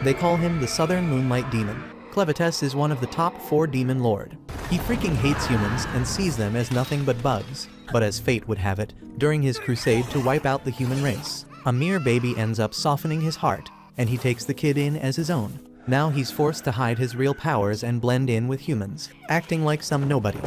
They call him the Southern Moonlight Demon. Clevites is one of the top 4 demon lord. He freaking hates humans and sees them as nothing but bugs. But as fate would have it, during his crusade to wipe out the human race, a mere baby ends up softening his heart, and he takes the kid in as his own. Now he's forced to hide his real powers and blend in with humans, acting like some nobody.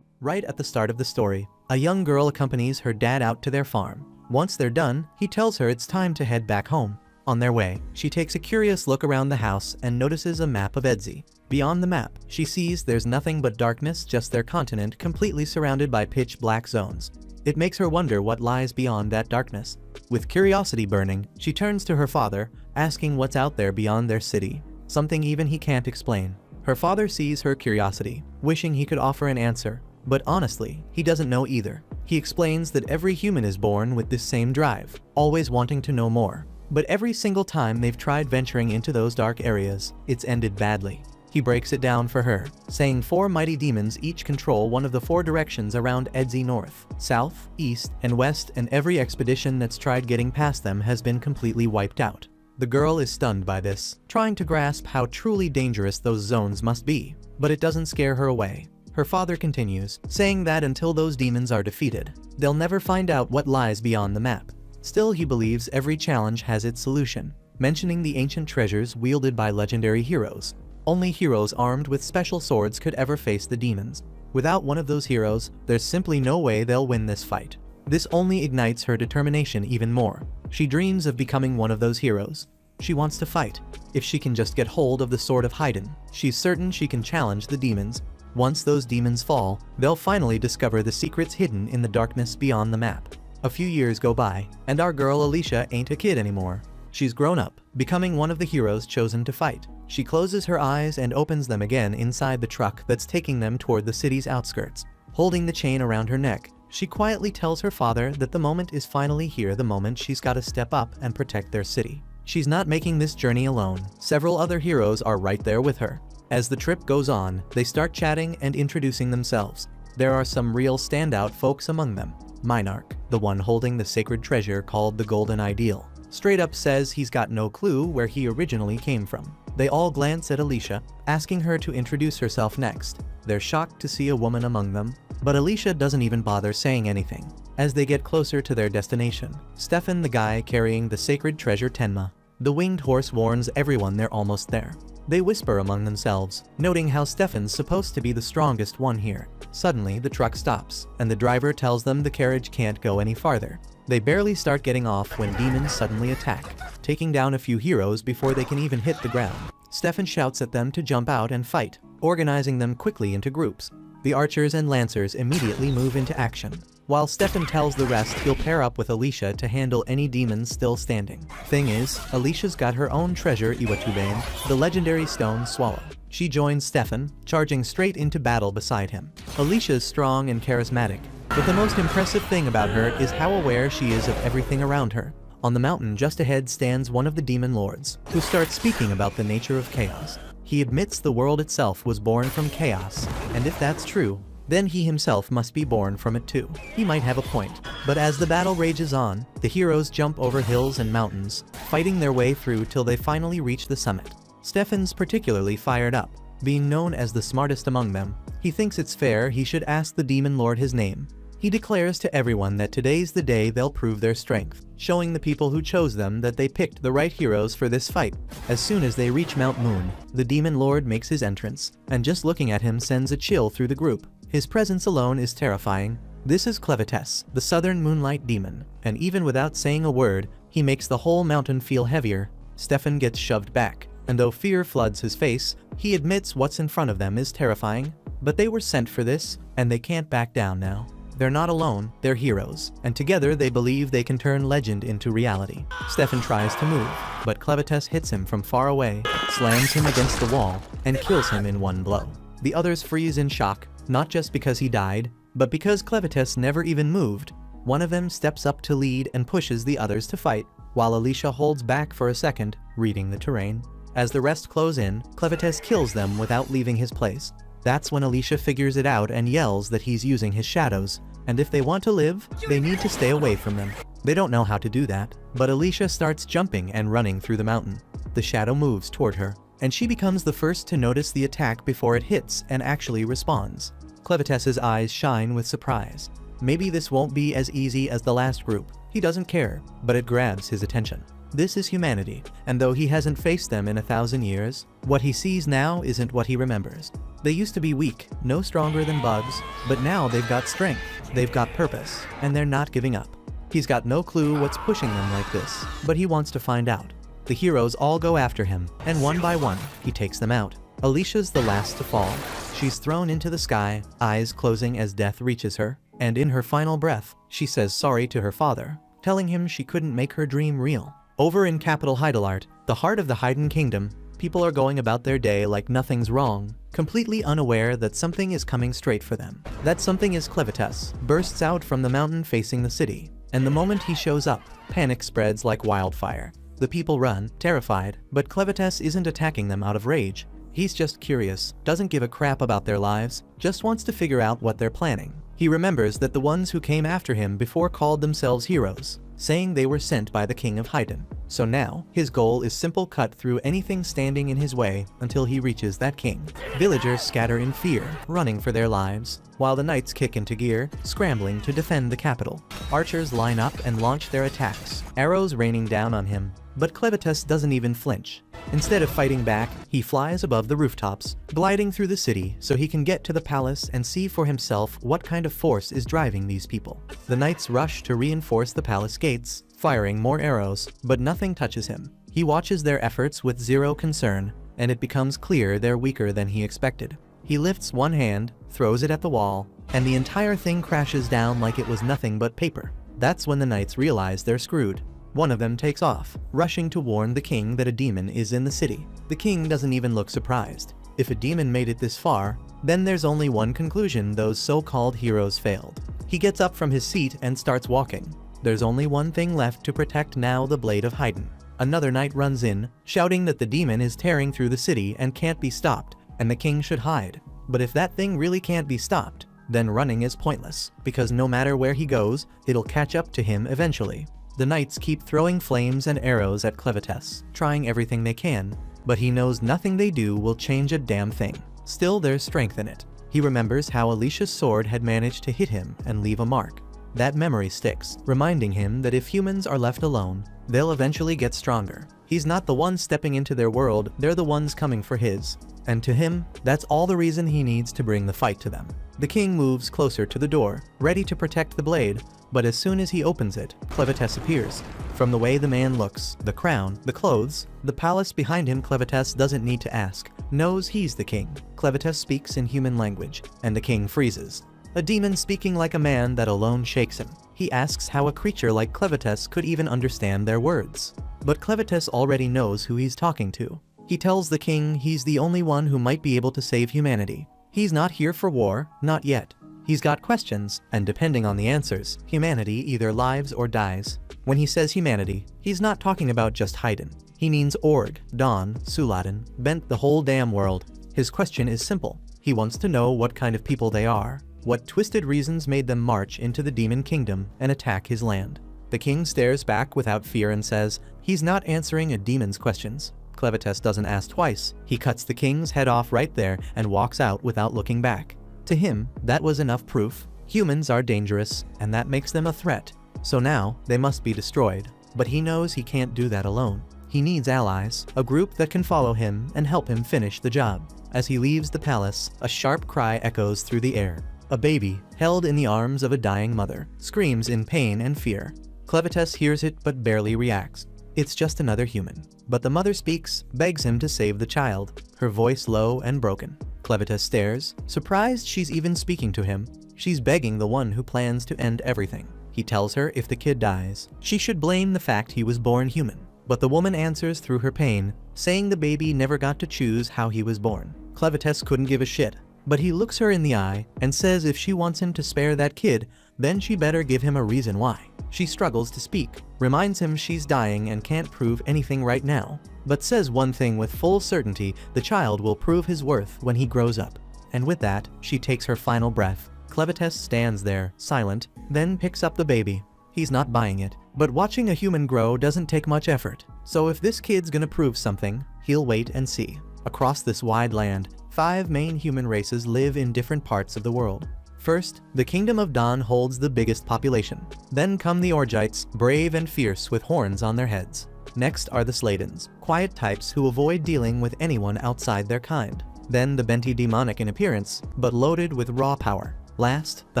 Right at the start of the story, a young girl accompanies her dad out to their farm. Once they're done, he tells her it's time to head back home. On their way, she takes a curious look around the house and notices a map of Edzi. Beyond the map, she sees there's nothing but darkness, just their continent completely surrounded by pitch black zones. It makes her wonder what lies beyond that darkness. With curiosity burning, she turns to her father, asking what's out there beyond their city, something even he can't explain. Her father sees her curiosity, wishing he could offer an answer, but honestly, he doesn't know either. He explains that every human is born with this same drive, always wanting to know more. But every single time they've tried venturing into those dark areas, it's ended badly. He breaks it down for her, saying 4 mighty demons each control one of the 4 directions around Edzi: north, south, east, and west, and every expedition that's tried getting past them has been completely wiped out. The girl is stunned by this, trying to grasp how truly dangerous those zones must be, but it doesn't scare her away. Her father continues, saying that until those demons are defeated, they'll never find out what lies beyond the map. Still, he believes every challenge has its solution, mentioning the ancient treasures wielded by legendary heroes. Only heroes armed with special swords could ever face the demons. Without one of those heroes, there's simply no way they'll win this fight. This only ignites her determination even more. She dreams of becoming one of those heroes. She wants to fight. If she can just get hold of the Sword of Haydn, she's certain she can challenge the demons. Once those demons fall, they'll finally discover the secrets hidden in the darkness beyond the map. A few years go by, and our girl Alicia ain't a kid anymore. She's grown up, becoming one of the heroes chosen to fight. She closes her eyes and opens them again inside the truck that's taking them toward the city's outskirts. Holding the chain around her neck, she quietly tells her father that the moment is finally here, the moment she's got to step up and protect their city. She's not making this journey alone. Several other heroes are right there with her. As the trip goes on, they start chatting and introducing themselves. There are some real standout folks among them. Minarch, the one holding the sacred treasure called the Golden Ideal, straight up says he's got no clue where he originally came from. They all glance at Alicia, asking her to introduce herself next. They're shocked to see a woman among them, but Alicia doesn't even bother saying anything. As they get closer to their destination, Stefan, the guy carrying the sacred treasure Tenma, the winged horse, warns everyone they're almost there. They whisper among themselves, noting how Stefan's supposed to be the strongest one here. Suddenly, the truck stops, and the driver tells them the carriage can't go any farther. They barely start getting off when demons suddenly attack, taking down a few heroes before they can even hit the ground. Stefan shouts at them to jump out and fight, organizing them quickly into groups. The archers and lancers immediately move into action, while Stefan tells the rest he'll pair up with Alicia to handle any demons still standing. Thing is, Alicia's got her own treasure, Iwatubane, the legendary stone swallow. She joins Stefan, charging straight into battle beside him. Alicia's strong and charismatic, but the most impressive thing about her is how aware she is of everything around her. On the mountain just ahead stands one of the demon lords, who starts speaking about the nature of chaos. He admits the world itself was born from chaos, and if that's true, then he himself must be born from it too. He might have a point. But as the battle rages on, the heroes jump over hills and mountains, fighting their way through till they finally reach the summit. Stefan's particularly fired up. Being known as the smartest among them, he thinks it's fair he should ask the demon lord his name. He declares to everyone that today's the day they'll prove their strength, showing the people who chose them that they picked the right heroes for this fight. As soon as they reach Mount Moon, the demon lord makes his entrance, and just looking at him sends a chill through the group. His presence alone is terrifying. This is Clevites, the Southern Moonlight Demon, and even without saying a word, he makes the whole mountain feel heavier. Stefan gets shoved back, and though fear floods his face, he admits what's in front of them is terrifying. But they were sent for this, and they can't back down now. They're not alone, they're heroes, and together they believe they can turn legend into reality. Stefan tries to move, but Clevites hits him from far away, slams him against the wall, and kills him in one blow. The others freeze in shock, not just because he died, but because Clevites never even moved. One of them steps up to lead and pushes the others to fight, while Alicia holds back for a second, reading the terrain. As the rest close in, Clevites kills them without leaving his place. That's when Alicia figures it out and yells that he's using his shadows, and if they want to live, they need to stay away from them. They don't know how to do that, but Alicia starts jumping and running through the mountain. the shadow moves toward her, and she becomes the first to notice the attack before it hits and actually responds. Clevetess's eyes shine with surprise. Maybe this won't be as easy as the last group. He doesn't care, but it grabs his attention. This is humanity, and though he hasn't faced them in 1,000 years, what he sees now isn't what he remembers. They used to be weak, no stronger than bugs, but now they've got strength, they've got purpose, and they're not giving up. He's got no clue what's pushing them like this, but he wants to find out. The heroes all go after him, and one by one, he takes them out. Alicia's the last to fall. She's thrown into the sky, eyes closing as death reaches her, and in her final breath, she says sorry to her father, telling him she couldn't make her dream real. Over in capital Heidelart, the heart of the Heiden Kingdom, people are going about their day like nothing's wrong, completely unaware that something is coming straight for them. That something is Clevetess, bursts out from the mountain facing the city, and the moment he shows up, panic spreads like wildfire. The people run, terrified, but Clevetess isn't attacking them out of rage. He's just curious, doesn't give a crap about their lives, just wants to figure out what they're planning. He remembers that the ones who came after him before called themselves heroes, saying they were sent by the king of Haydn. So now, his goal is simple: cut through anything standing in his way until he reaches that king. Villagers scatter in fear, running for their lives, while the knights kick into gear, scrambling to defend the capital. Archers line up and launch their attacks, arrows raining down on him, but Clevetess doesn't even flinch. Instead of fighting back, he flies above the rooftops, gliding through the city so he can get to the palace and see for himself what kind of force is driving these people. The knights rush to reinforce the palace gates, firing more arrows, but nothing touches him. He watches their efforts with zero concern, and it becomes clear they're weaker than he expected. He lifts one hand, throws it at the wall, and the entire thing crashes down like it was nothing but paper. That's when the knights realize they're screwed. One of them takes off, rushing to warn the king that a demon is in the city. The king doesn't even look surprised. If a demon made it this far, then there's only one conclusion: those so-called heroes failed. He gets up from his seat and starts walking. There's only one thing left to protect now: the Blade of Haydn. Another knight runs in, shouting that the demon is tearing through the city and can't be stopped, and the king should hide. But if that thing really can't be stopped, then running is pointless, because no matter where he goes, it'll catch up to him eventually. The knights keep throwing flames and arrows at Clevetess, trying everything they can, but he knows nothing they do will change a damn thing. Still, there's strength in it. He remembers how Alicia's sword had managed to hit him and leave a mark. That memory sticks, reminding him that if humans are left alone, they'll eventually get stronger. He's not the one stepping into their world, they're the ones coming for his. And to him, that's all the reason he needs to bring the fight to them. The king moves closer to the door, ready to protect the blade, but as soon as he opens it, Clevetess appears. From the way the man looks, the crown, the clothes, the palace behind him, Clevetess doesn't need to ask, knows he's the king. Clevetess speaks in human language, and the king freezes. A demon speaking like a man that alone shakes him. He asks how a creature like Clevetess could even understand their words. But Clevetess already knows who he's talking to. He tells the king he's the only one who might be able to save humanity. He's not here for war, not yet. He's got questions, and depending on the answers, humanity either lives or dies. When he says humanity, he's not talking about just Haydn. He means Org, Don, Suladen, Bent, the whole damn world. His question is simple. He wants to know what kind of people they are, what twisted reasons made them march into the demon kingdom and attack his land. The king stares back without fear and says he's not answering a demon's questions. Clevetess doesn't ask twice. He cuts the king's head off right there and walks out without looking back. To him, that was enough proof. Humans are dangerous, and that makes them a threat. So now, they must be destroyed. But he knows he can't do that alone. He needs allies, a group that can follow him and help him finish the job. As he leaves the palace, a sharp cry echoes through the air. A baby, held in the arms of a dying mother, screams in pain and fear. Clevetess hears it but barely reacts. It's just another human. But the mother speaks, begs him to save the child, her voice low and broken. Clevetess stares, surprised she's even speaking to him. She's begging the one who plans to end everything. He tells her if the kid dies, she should blame the fact he was born human. But the woman answers through her pain, saying the baby never got to choose how he was born. Clevetess couldn't give a shit, but he looks her in the eye and says if she wants him to spare that kid, then she better give him a reason why. She struggles to speak, reminds him she's dying and can't prove anything right now, but says one thing with full certainty: the child will prove his worth when he grows up. And with that, she takes her final breath. Clevetess stands there, silent, then picks up the baby. He's not buying it, but watching a human grow doesn't take much effort. So if this kid's gonna prove something, he'll wait and see. Across this wide land, 5 main human races live in different parts of the world. First, the Kingdom of Dawn holds the biggest population. Then come the Orgites, brave and fierce with horns on their heads. Next are the Sladens, quiet types who avoid dealing with anyone outside their kind. Then the Benti, demonic in appearance, but loaded with raw power. Last, the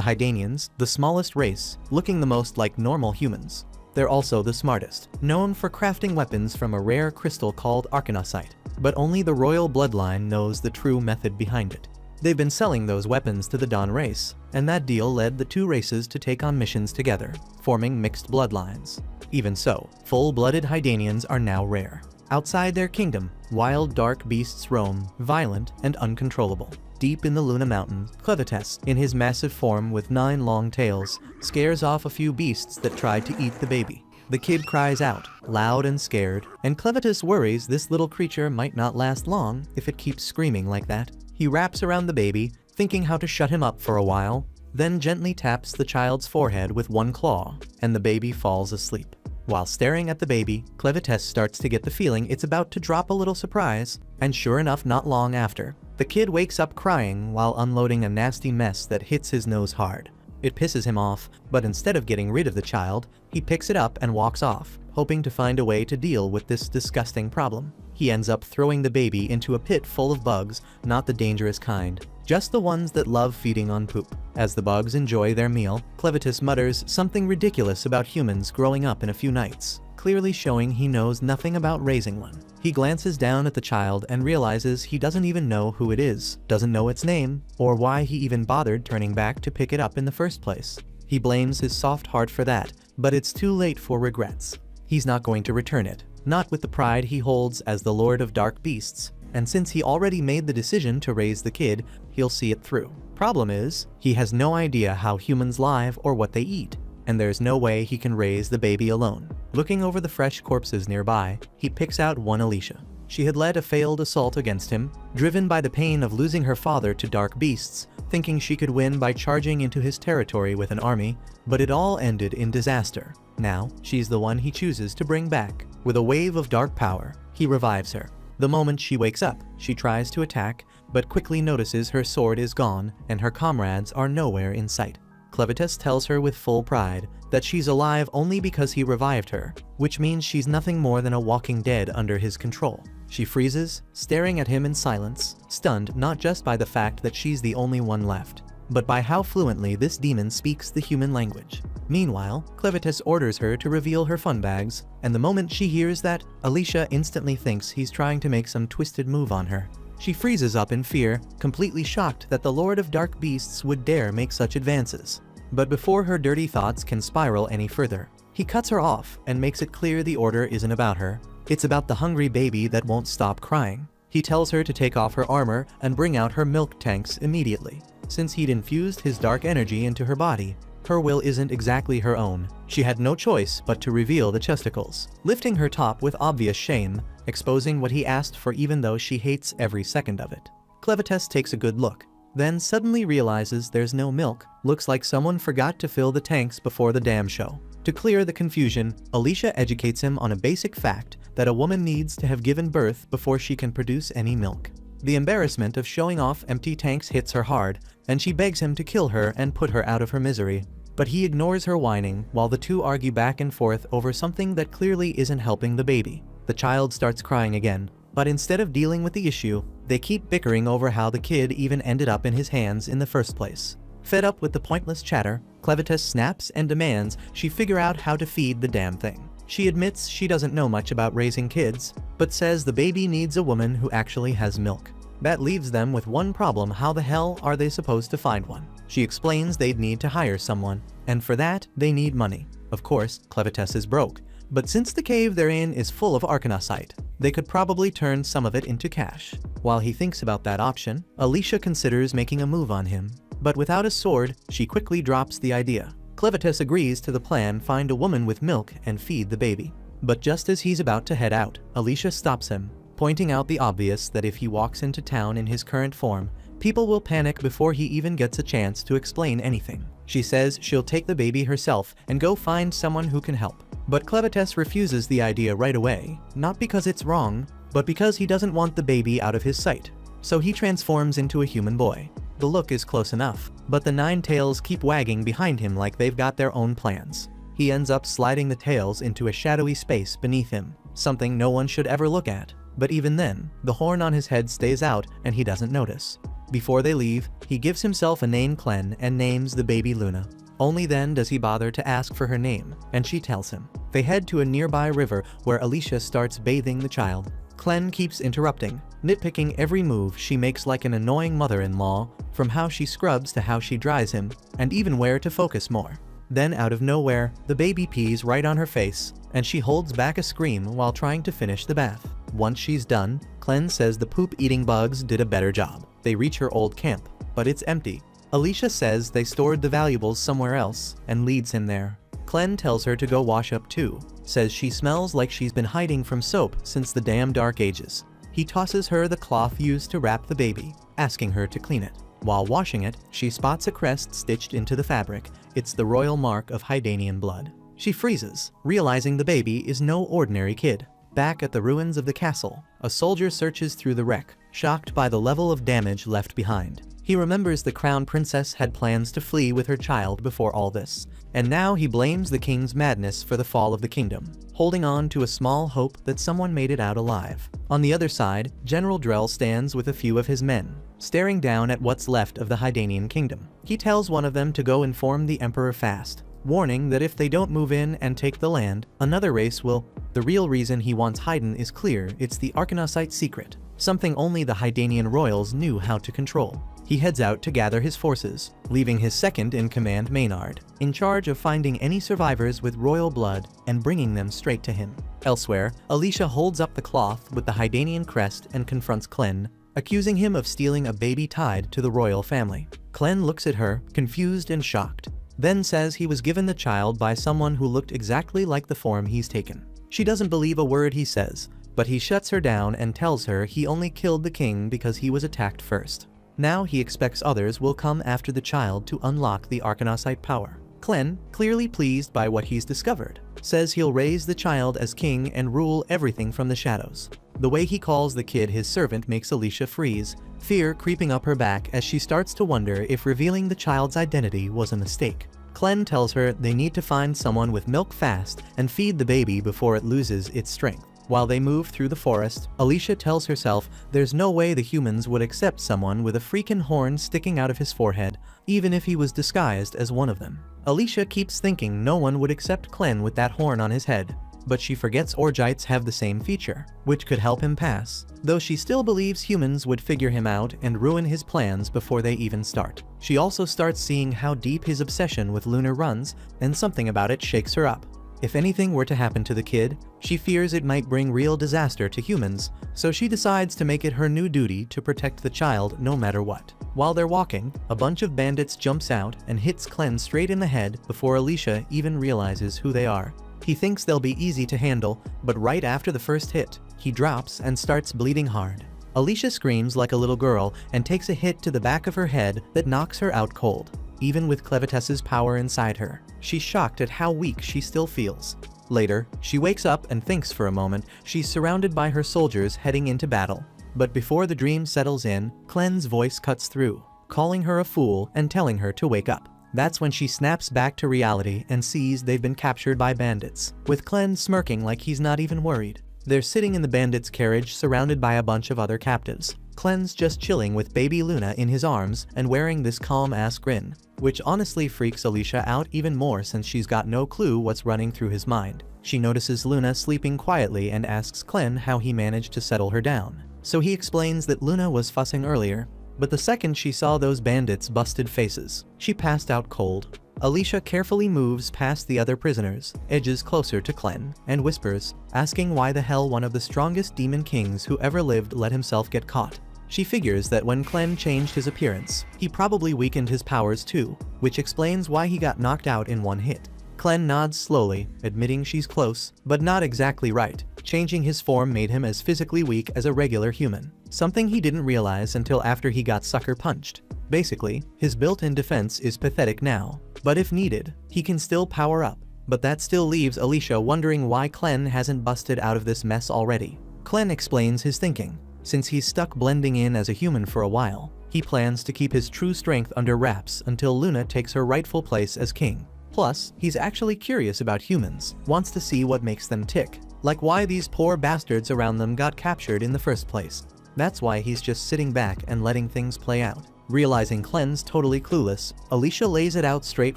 Hydanians, the smallest race, looking the most like normal humans. They're also the smartest, known for crafting weapons from a rare crystal called arcanosite. But only the royal bloodline knows the true method behind it. They've been selling those weapons to the Dawn race, and that deal led the 2 races to take on missions together, forming mixed bloodlines. Even so, full-blooded Hydanians are now rare. Outside their kingdom, wild dark beasts roam, violent and uncontrollable. Deep in the Luna Mountains, Clevites, in his massive form with 9 long tails, scares off a few beasts that tried to eat the baby. The kid cries out, loud and scared, and Clevites worries this little creature might not last long if it keeps screaming like that. He wraps around the baby, thinking how to shut him up for a while, then gently taps the child's forehead with one claw, and the baby falls asleep. While staring at the baby, Clevites starts to get the feeling it's about to drop a little surprise, and sure enough, not long after, the kid wakes up crying while unloading a nasty mess that hits his nose hard. It pisses him off, but instead of getting rid of the child, he picks it up and walks off, hoping to find a way to deal with this disgusting problem. He ends up throwing the baby into a pit full of bugs, not the dangerous kind, just the ones that love feeding on poop. As the bugs enjoy their meal, Clevites mutters something ridiculous about humans growing up in a few nights, clearly showing he knows nothing about raising one. He glances down at the child and realizes he doesn't even know who it is, doesn't know its name, or why he even bothered turning back to pick it up in the first place. He blames his soft heart for that, but it's too late for regrets. He's not going to return it, not with the pride he holds as the Lord of Dark Beasts, and since he already made the decision to raise the kid, he'll see it through. Problem is, he has no idea how humans live or what they eat, and there's no way he can raise the baby alone. Looking over the fresh corpses nearby, he picks out one Alicia. She had led a failed assault against him, driven by the pain of losing her father to dark beasts, thinking she could win by charging into his territory with an army, but it all ended in disaster. Now, she's the one he chooses to bring back. With a wave of dark power, he revives her. The moment she wakes up, she tries to attack, but quickly notices her sword is gone and her comrades are nowhere in sight. Clevites tells her with full pride that she's alive only because he revived her, which means she's nothing more than a walking dead under his control. She freezes, staring at him in silence, stunned not just by the fact that she's the only one left, but by how fluently this demon speaks the human language. Meanwhile, Clevites orders her to reveal her fun bags, and the moment she hears that, Alicia instantly thinks he's trying to make some twisted move on her. She freezes up in fear, completely shocked that the Lord of Dark Beasts would dare make such advances. But before her dirty thoughts can spiral any further, he cuts her off and makes it clear the order isn't about her. It's about the hungry baby that won't stop crying. He tells her to take off her armor and bring out her milk tanks immediately. Since he'd infused his dark energy into her body, her will isn't exactly her own. She had no choice but to reveal the chesticles, lifting her top with obvious shame, exposing what he asked for even though she hates every second of it. Clevites takes a good look, then suddenly realizes there's no milk. Looks like someone forgot to fill the tanks before the damn show. To clear the confusion, Alicia educates him on a basic fact that a woman needs to have given birth before she can produce any milk. The embarrassment of showing off empty tanks hits her hard, and she begs him to kill her and put her out of her misery. But he ignores her whining while the two argue back and forth over something that clearly isn't helping the baby. The child starts crying again, but instead of dealing with the issue, they keep bickering over how the kid even ended up in his hands in the first place. Fed up with the pointless chatter, Clevites snaps and demands she figure out how to feed the damn thing. She admits she doesn't know much about raising kids, but says the baby needs a woman who actually has milk. That leaves them with one problem: how the hell are they supposed to find one? She explains they'd need to hire someone, and for that, they need money. Of course, Clevites is broke, but since the cave they're in is full of arcanosite, they could probably turn some of it into cash. While he thinks about that option, Alicia considers making a move on him, but without a sword, she quickly drops the idea. Clevites agrees to the plan: find a woman with milk and feed the baby. But just as he's about to head out, Alicia stops him, pointing out the obvious that if he walks into town in his current form, people will panic before he even gets a chance to explain anything. She says she'll take the baby herself and go find someone who can help. But Clevites refuses the idea right away, not because it's wrong, but because he doesn't want the baby out of his sight. So he transforms into a human boy. The look is close enough, but the 9 tails keep wagging behind him like they've got their own plans. He ends up sliding the tails into a shadowy space beneath him, something no one should ever look at. But even then, the horn on his head stays out and he doesn't notice. Before they leave, he gives himself a name Clen and names the baby Luna. Only then does he bother to ask for her name, and she tells him. They head to a nearby river where Alicia starts bathing the child. Clen keeps interrupting, nitpicking every move she makes like an annoying mother-in-law, from how she scrubs to how she dries him, and even where to focus more. Then out of nowhere, the baby pees right on her face, and she holds back a scream while trying to finish the bath. Once she's done, Clen says the poop-eating bugs did a better job. They reach her old camp, but it's empty. Alicia says they stored the valuables somewhere else, and leads him there. Clen tells her to go wash up too, says she smells like she's been hiding from soap since the damn dark ages. He tosses her the cloth used to wrap the baby, asking her to clean it. While washing it, she spots a crest stitched into the fabric. It's the royal mark of Hydanian blood. She freezes, realizing the baby is no ordinary kid. Back at the ruins of the castle, a soldier searches through the wreck, shocked by the level of damage left behind. He remembers the crown princess had plans to flee with her child before all this, and now he blames the king's madness for the fall of the kingdom, holding on to a small hope that someone made it out alive. On the other side, General Drell stands with a few of his men, staring down at what's left of the Hydanian kingdom. He tells one of them to go inform the emperor fast, warning that if they don't move in and take the land, another race will. The real reason he wants Hydan is clear. It's the Arkanosite secret, something only the Hydanian royals knew how to control. He heads out to gather his forces, leaving his second-in-command Maynard in charge of finding any survivors with royal blood and bringing them straight to him. Elsewhere, Alicia holds up the cloth with the Hydanian crest and confronts Clen, accusing him of stealing a baby tied to the royal family. Clen looks at her, confused and shocked, then says he was given the child by someone who looked exactly like the form he's taken. She doesn't believe a word he says, but he shuts her down and tells her he only killed the king because he was attacked first. Now he expects others will come after the child to unlock the Arkanosite power. Clen, clearly pleased by what he's discovered, says he'll raise the child as king and rule everything from the shadows. The way he calls the kid his servant makes Alicia freeze, fear creeping up her back as she starts to wonder if revealing the child's identity was a mistake. Clen tells her they need to find someone with milk fast and feed the baby before it loses its strength. While they move through the forest, Alicia tells herself there's no way the humans would accept someone with a freaking horn sticking out of his forehead, even if he was disguised as one of them. Alicia keeps thinking no one would accept Clen with that horn on his head, but she forgets Orgites have the same feature, which could help him pass, though she still believes humans would figure him out and ruin his plans before they even start. She also starts seeing how deep his obsession with Lunar runs, and something about it shakes her up. If anything were to happen to the kid, she fears it might bring real disaster to humans, so she decides to make it her new duty to protect the child no matter what. While they're walking, a bunch of bandits jumps out and hits Clen straight in the head before Alicia even realizes who they are. He thinks they'll be easy to handle, but right after the first hit, he drops and starts bleeding hard. Alicia screams like a little girl and takes a hit to the back of her head that knocks her out cold. Even with Clevitess's power inside her, she's shocked at how weak she still feels. Later, she wakes up and thinks for a moment she's surrounded by her soldiers heading into battle. But before the dream settles in, Clen's voice cuts through, calling her a fool and telling her to wake up. That's when she snaps back to reality and sees they've been captured by bandits, with Clen smirking like he's not even worried. They're sitting in the bandits' carriage surrounded by a bunch of other captives. Clen's just chilling with baby Luna in his arms and wearing this calm-ass grin, which honestly freaks Alicia out even more since she's got no clue what's running through his mind. She notices Luna sleeping quietly and asks Clen how he managed to settle her down. So he explains that Luna was fussing earlier, but the second she saw those bandits' busted faces, she passed out cold. Alicia carefully moves past the other prisoners, edges closer to Clen, and whispers, asking why the hell one of the strongest demon kings who ever lived let himself get caught. She figures that when Clen changed his appearance, he probably weakened his powers too, which explains why he got knocked out in one hit. Clen nods slowly, admitting she's close, but not exactly right. Changing his form made him as physically weak as a regular human, something he didn't realize until after he got sucker punched. Basically, his built-in defense is pathetic now, but if needed, he can still power up. But that still leaves Alicia wondering why Clen hasn't busted out of this mess already. Clen explains his thinking. Since he's stuck blending in as a human for a while, he plans to keep his true strength under wraps until Luna takes her rightful place as king. Plus, he's actually curious about humans, wants to see what makes them tick, like why these poor bastards around them got captured in the first place. That's why he's just sitting back and letting things play out. Realizing Clen's totally clueless, Alicia lays it out straight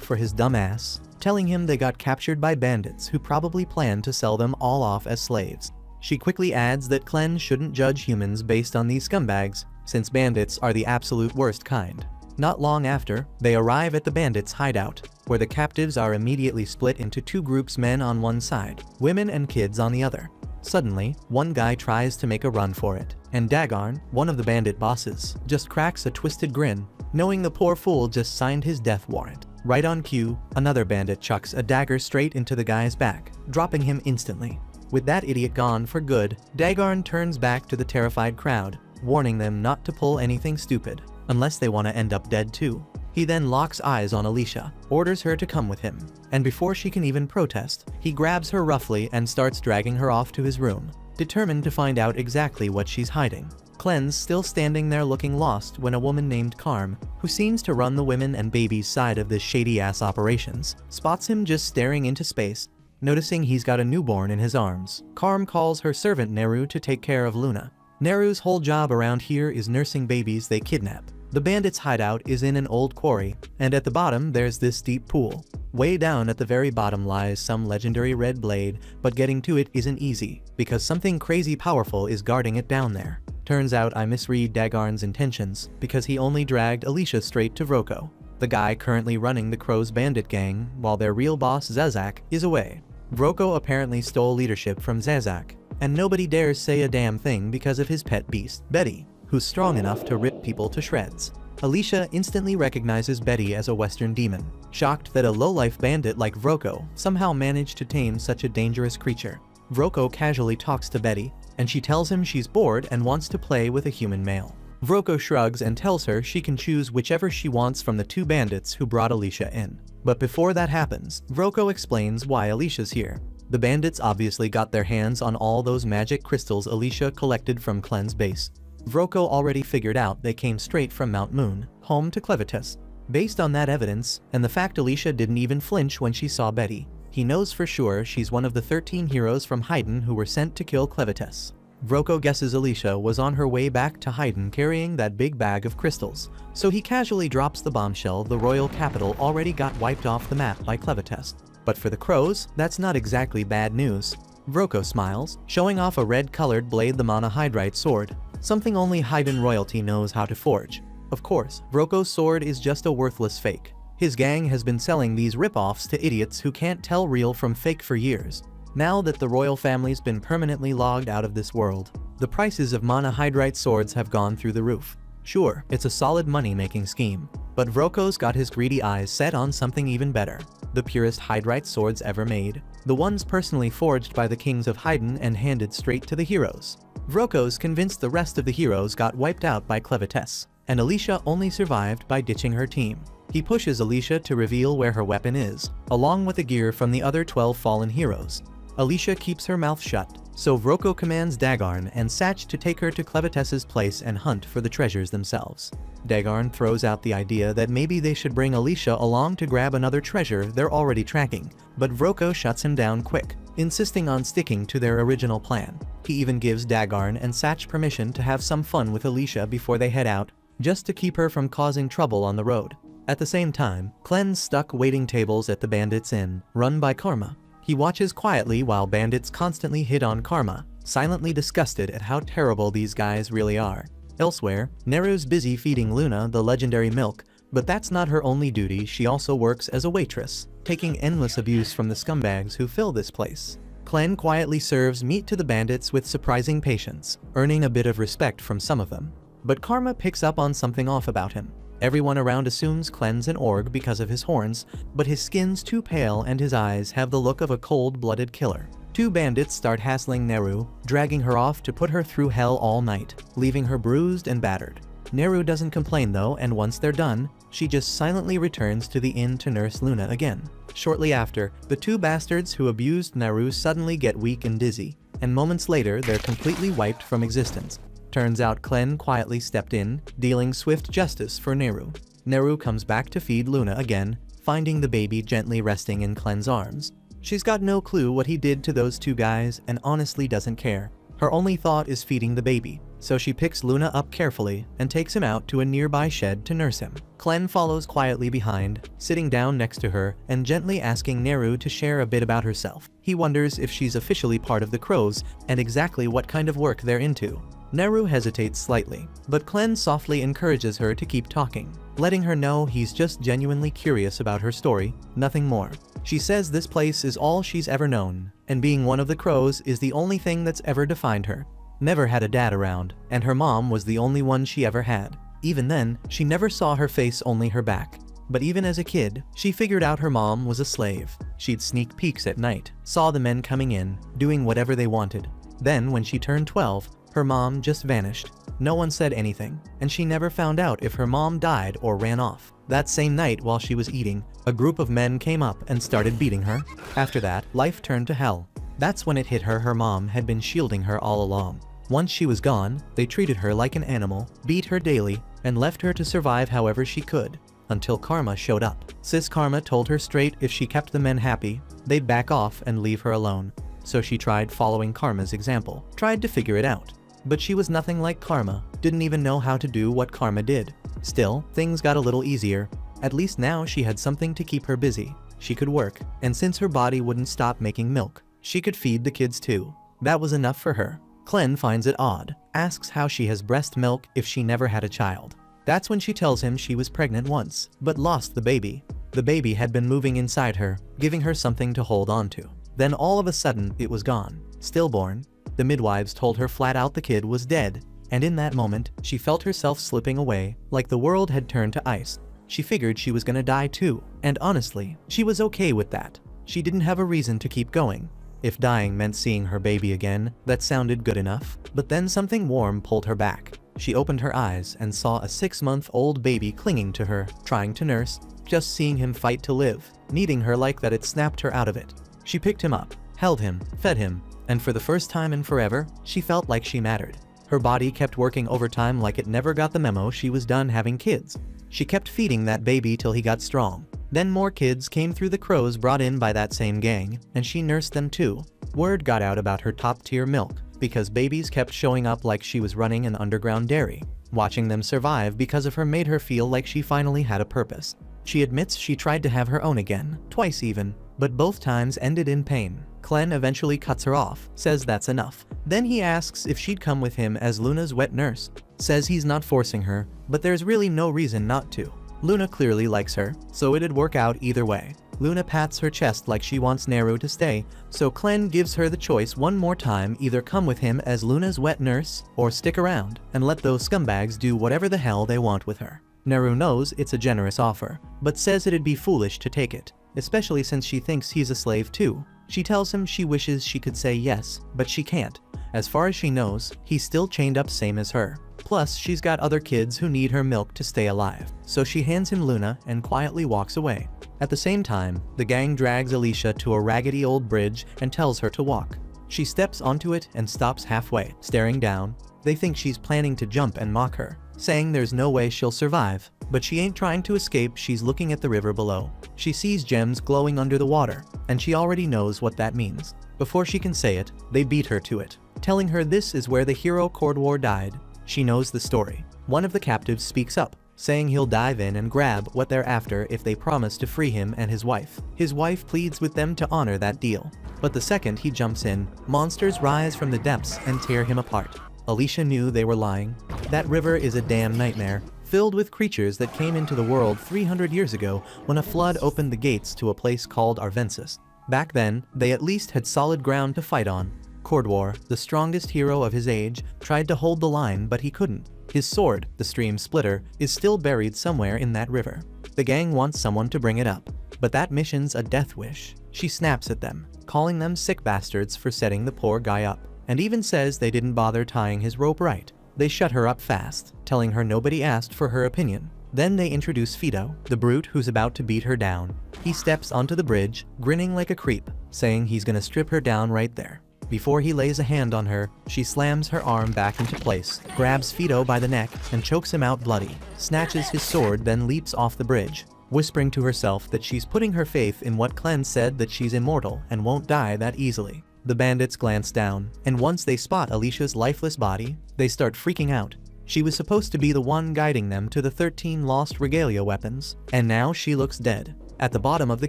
for his dumb ass, telling him they got captured by bandits who probably planned to sell them all off as slaves. She quickly adds that Clen shouldn't judge humans based on these scumbags, since bandits are the absolute worst kind. Not long after, they arrive at the bandits' hideout, where the captives are immediately split into two groups, men on one side, women and kids on the other. Suddenly, one guy tries to make a run for it, and Dagarn, one of the bandit bosses, just cracks a twisted grin, knowing the poor fool just signed his death warrant. Right on cue, another bandit chucks a dagger straight into the guy's back, dropping him instantly. With that idiot gone for good, Dagarn turns back to the terrified crowd, warning them not to pull anything stupid, unless they want to end up dead too. He then locks eyes on Alicia, orders her to come with him, and before she can even protest, he grabs her roughly and starts dragging her off to his room, determined to find out exactly what she's hiding. Clen's still standing there looking lost when a woman named Carm, who seems to run the women and babies side of this shady-ass operations, spots him just staring into space. Noticing he's got a newborn in his arms, Carm calls her servant Neru to take care of Luna. Neru's whole job around here is nursing babies they kidnap. The bandits' hideout is in an old quarry, and at the bottom there's this deep pool. Way down at the very bottom lies some legendary red blade, but getting to it isn't easy, because something crazy powerful is guarding it down there. Turns out I misread Dagarn's intentions, because he only dragged Alicia straight to Vroko, the guy currently running the Crow's bandit gang, while their real boss Zazak is away. Vroko apparently stole leadership from Zazak, and nobody dares say a damn thing because of his pet beast, Betty, who's strong enough to rip people to shreds. Alicia instantly recognizes Betty as a Western demon, shocked that a low-life bandit like Vroko somehow managed to tame such a dangerous creature. Vroko casually talks to Betty, and she tells him she's bored and wants to play with a human male. Vroko shrugs and tells her she can choose whichever she wants from the two bandits who brought Alicia in. But before that happens, Vroko explains why Alicia's here. The bandits obviously got their hands on all those magic crystals Alicia collected from Clen's base. Vroko already figured out they came straight from Mount Moon, home to Clevitas. Based on that evidence, and the fact Alicia didn't even flinch when she saw Betty, he knows for sure she's one of the 13 heroes from Haydn who were sent to kill Clevitas. Vroko guesses Alicia was on her way back to Haydn carrying that big bag of crystals, so he casually drops the bombshell the royal capital already got wiped off the map by Clevitas. But for the Crows, that's not exactly bad news. Vroko smiles, showing off a red-colored blade, the monohydrite sword, something only Haydn royalty knows how to forge. Of course, Vroko's sword is just a worthless fake. His gang has been selling these rip-offs to idiots who can't tell real from fake for years. Now that the royal family's been permanently logged out of this world, the prices of monohydrite swords have gone through the roof. Sure, it's a solid money-making scheme, but Vroko's got his greedy eyes set on something even better. The purest hydrite swords ever made. The ones personally forged by the kings of Haydn and handed straight to the heroes. Vroko's convinced the rest of the heroes got wiped out by Clevitas, and Alicia only survived by ditching her team. He pushes Alicia to reveal where her weapon is, along with the gear from the other 12 fallen heroes. Alicia keeps her mouth shut, so Vroko commands Dagarn and Satch to take her to Clevitas's place and hunt for the treasures themselves. Dagarn throws out the idea that maybe they should bring Alicia along to grab another treasure they're already tracking, but Vroko shuts him down quick, insisting on sticking to their original plan. He even gives Dagarn and Satch permission to have some fun with Alicia before they head out, just to keep her from causing trouble on the road. At the same time, Clen's stuck waiting tables at the Bandits Inn, run by Karma. He watches quietly while bandits constantly hit on Karma, silently disgusted at how terrible these guys really are. Elsewhere, Neru's busy feeding Luna the legendary milk, but that's not her only duty. She also works as a waitress, taking endless abuse from the scumbags who fill this place. Clen quietly serves meat to the bandits with surprising patience, earning a bit of respect from some of them. But Karma picks up on something off about him. Everyone around assumes Clen's an orc because of his horns, but his skin's too pale and his eyes have the look of a cold-blooded killer. Two bandits start hassling Neru, dragging her off to put her through hell all night, leaving her bruised and battered. Neru doesn't complain though, and once they're done, she just silently returns to the inn to nurse Luna again. Shortly after, the two bastards who abused Neru suddenly get weak and dizzy, and moments later they're completely wiped from existence. Turns out Clen quietly stepped in, dealing swift justice for Neru. Neru comes back to feed Luna again, finding the baby gently resting in Clen's arms. She's got no clue what he did to those two guys and honestly doesn't care. Her only thought is feeding the baby, so she picks Luna up carefully and takes him out to a nearby shed to nurse him. Clen follows quietly behind, sitting down next to her and gently asking Neru to share a bit about herself. He wonders if she's officially part of the Crows and exactly what kind of work they're into. Neru hesitates slightly, but Clen softly encourages her to keep talking, letting her know he's just genuinely curious about her story, nothing more. She says this place is all she's ever known, and being one of the Crows is the only thing that's ever defined her. Never had a dad around, and her mom was the only one she ever had. Even then, she never saw her face, only her back. But even as a kid, she figured out her mom was a slave. She'd sneak peeks at night, saw the men coming in, doing whatever they wanted. Then, when she turned 12, her mom just vanished. No one said anything, and she never found out if her mom died or ran off. That same night while she was eating, a group of men came up and started beating her. After that, life turned to hell. That's when it hit her her mom had been shielding her all along. Once she was gone, they treated her like an animal, beat her daily, and left her to survive however she could, until Karma showed up. Sis Karma told her straight if she kept the men happy, they'd back off and leave her alone. So she tried following Karma's example, tried to figure it out. But she was nothing like Karma, didn't even know how to do what Karma did. Still, things got a little easier. At least now she had something to keep her busy. She could work, and since her body wouldn't stop making milk, she could feed the kids too. That was enough for her. Clen finds it odd, asks how she has breast milk if she never had a child. That's when she tells him she was pregnant once, but lost the baby. The baby had been moving inside her, giving her something to hold on to. Then all of a sudden, it was gone. Stillborn. The midwives told her flat out the kid was dead, and in that moment, she felt herself slipping away, like the world had turned to ice. She figured she was gonna die too, and honestly, she was okay with that. She didn't have a reason to keep going. If dying meant seeing her baby again, that sounded good enough, but then something warm pulled her back. She opened her eyes and saw a 6-month-old baby clinging to her, trying to nurse. Just seeing him fight to live, needing her like that, it snapped her out of it. She picked him up, held him, fed him, and for the first time in forever, she felt like she mattered. Her body kept working overtime like it never got the memo she was done having kids. She kept feeding that baby till he got strong. Then more kids came through the Crows brought in by that same gang, and she nursed them too. Word got out about her top-tier milk, because babies kept showing up like she was running an underground dairy. Watching them survive because of her made her feel like she finally had a purpose. She admits she tried to have her own again, twice even, but both times ended in pain. Clen eventually cuts her off, says that's enough. Then he asks if she'd come with him as Luna's wet nurse. Says he's not forcing her, but there's really no reason not to. Luna clearly likes her, so it'd work out either way. Luna pats her chest like she wants Neru to stay, so Clen gives her the choice one more time: either come with him as Luna's wet nurse, or stick around and let those scumbags do whatever the hell they want with her. Neru knows it's a generous offer, but says it'd be foolish to take it, especially since she thinks he's a slave too. She tells him she wishes she could say yes, but she can't. As far as she knows, he's still chained up same as her. Plus, she's got other kids who need her milk to stay alive. So she hands him Luna and quietly walks away. At the same time, the gang drags Alicia to a raggedy old bridge and tells her to walk. She steps onto it and stops halfway, staring down. They think she's planning to jump and mock her, saying there's no way she'll survive. But she ain't trying to escape, she's looking at the river below. She sees gems glowing under the water, and she already knows what that means. Before she can say it, they beat her to it, telling her this is where the hero Cordwar died. She knows the story. One of the captives speaks up, saying he'll dive in and grab what they're after if they promise to free him and his wife. His wife pleads with them to honor that deal. But the second he jumps in, monsters rise from the depths and tear him apart. Alicia knew they were lying. That river is a damn nightmare, filled with creatures that came into the world 300 years ago when a flood opened the gates to a place called Arvensis. Back then, they at least had solid ground to fight on. Cordwar, the strongest hero of his age, tried to hold the line but he couldn't. His sword, the Stream Splitter, is still buried somewhere in that river. The gang wants someone to bring it up, but that mission's a death wish. She snaps at them, calling them sick bastards for setting the poor guy up, and even says they didn't bother tying his rope right. They shut her up fast, telling her nobody asked for her opinion. Then they introduce Fido, the brute who's about to beat her down. He steps onto the bridge, grinning like a creep, saying he's gonna strip her down right there. Before he lays a hand on her, she slams her arm back into place, grabs Fido by the neck, and chokes him out bloody, snatches his sword, then leaps off the bridge, whispering to herself that she's putting her faith in what Clem said, that she's immortal and won't die that easily. The bandits glance down, and once they spot Alicia's lifeless body, they start freaking out. She was supposed to be the one guiding them to the 13 lost regalia weapons, and now she looks dead. At the bottom of the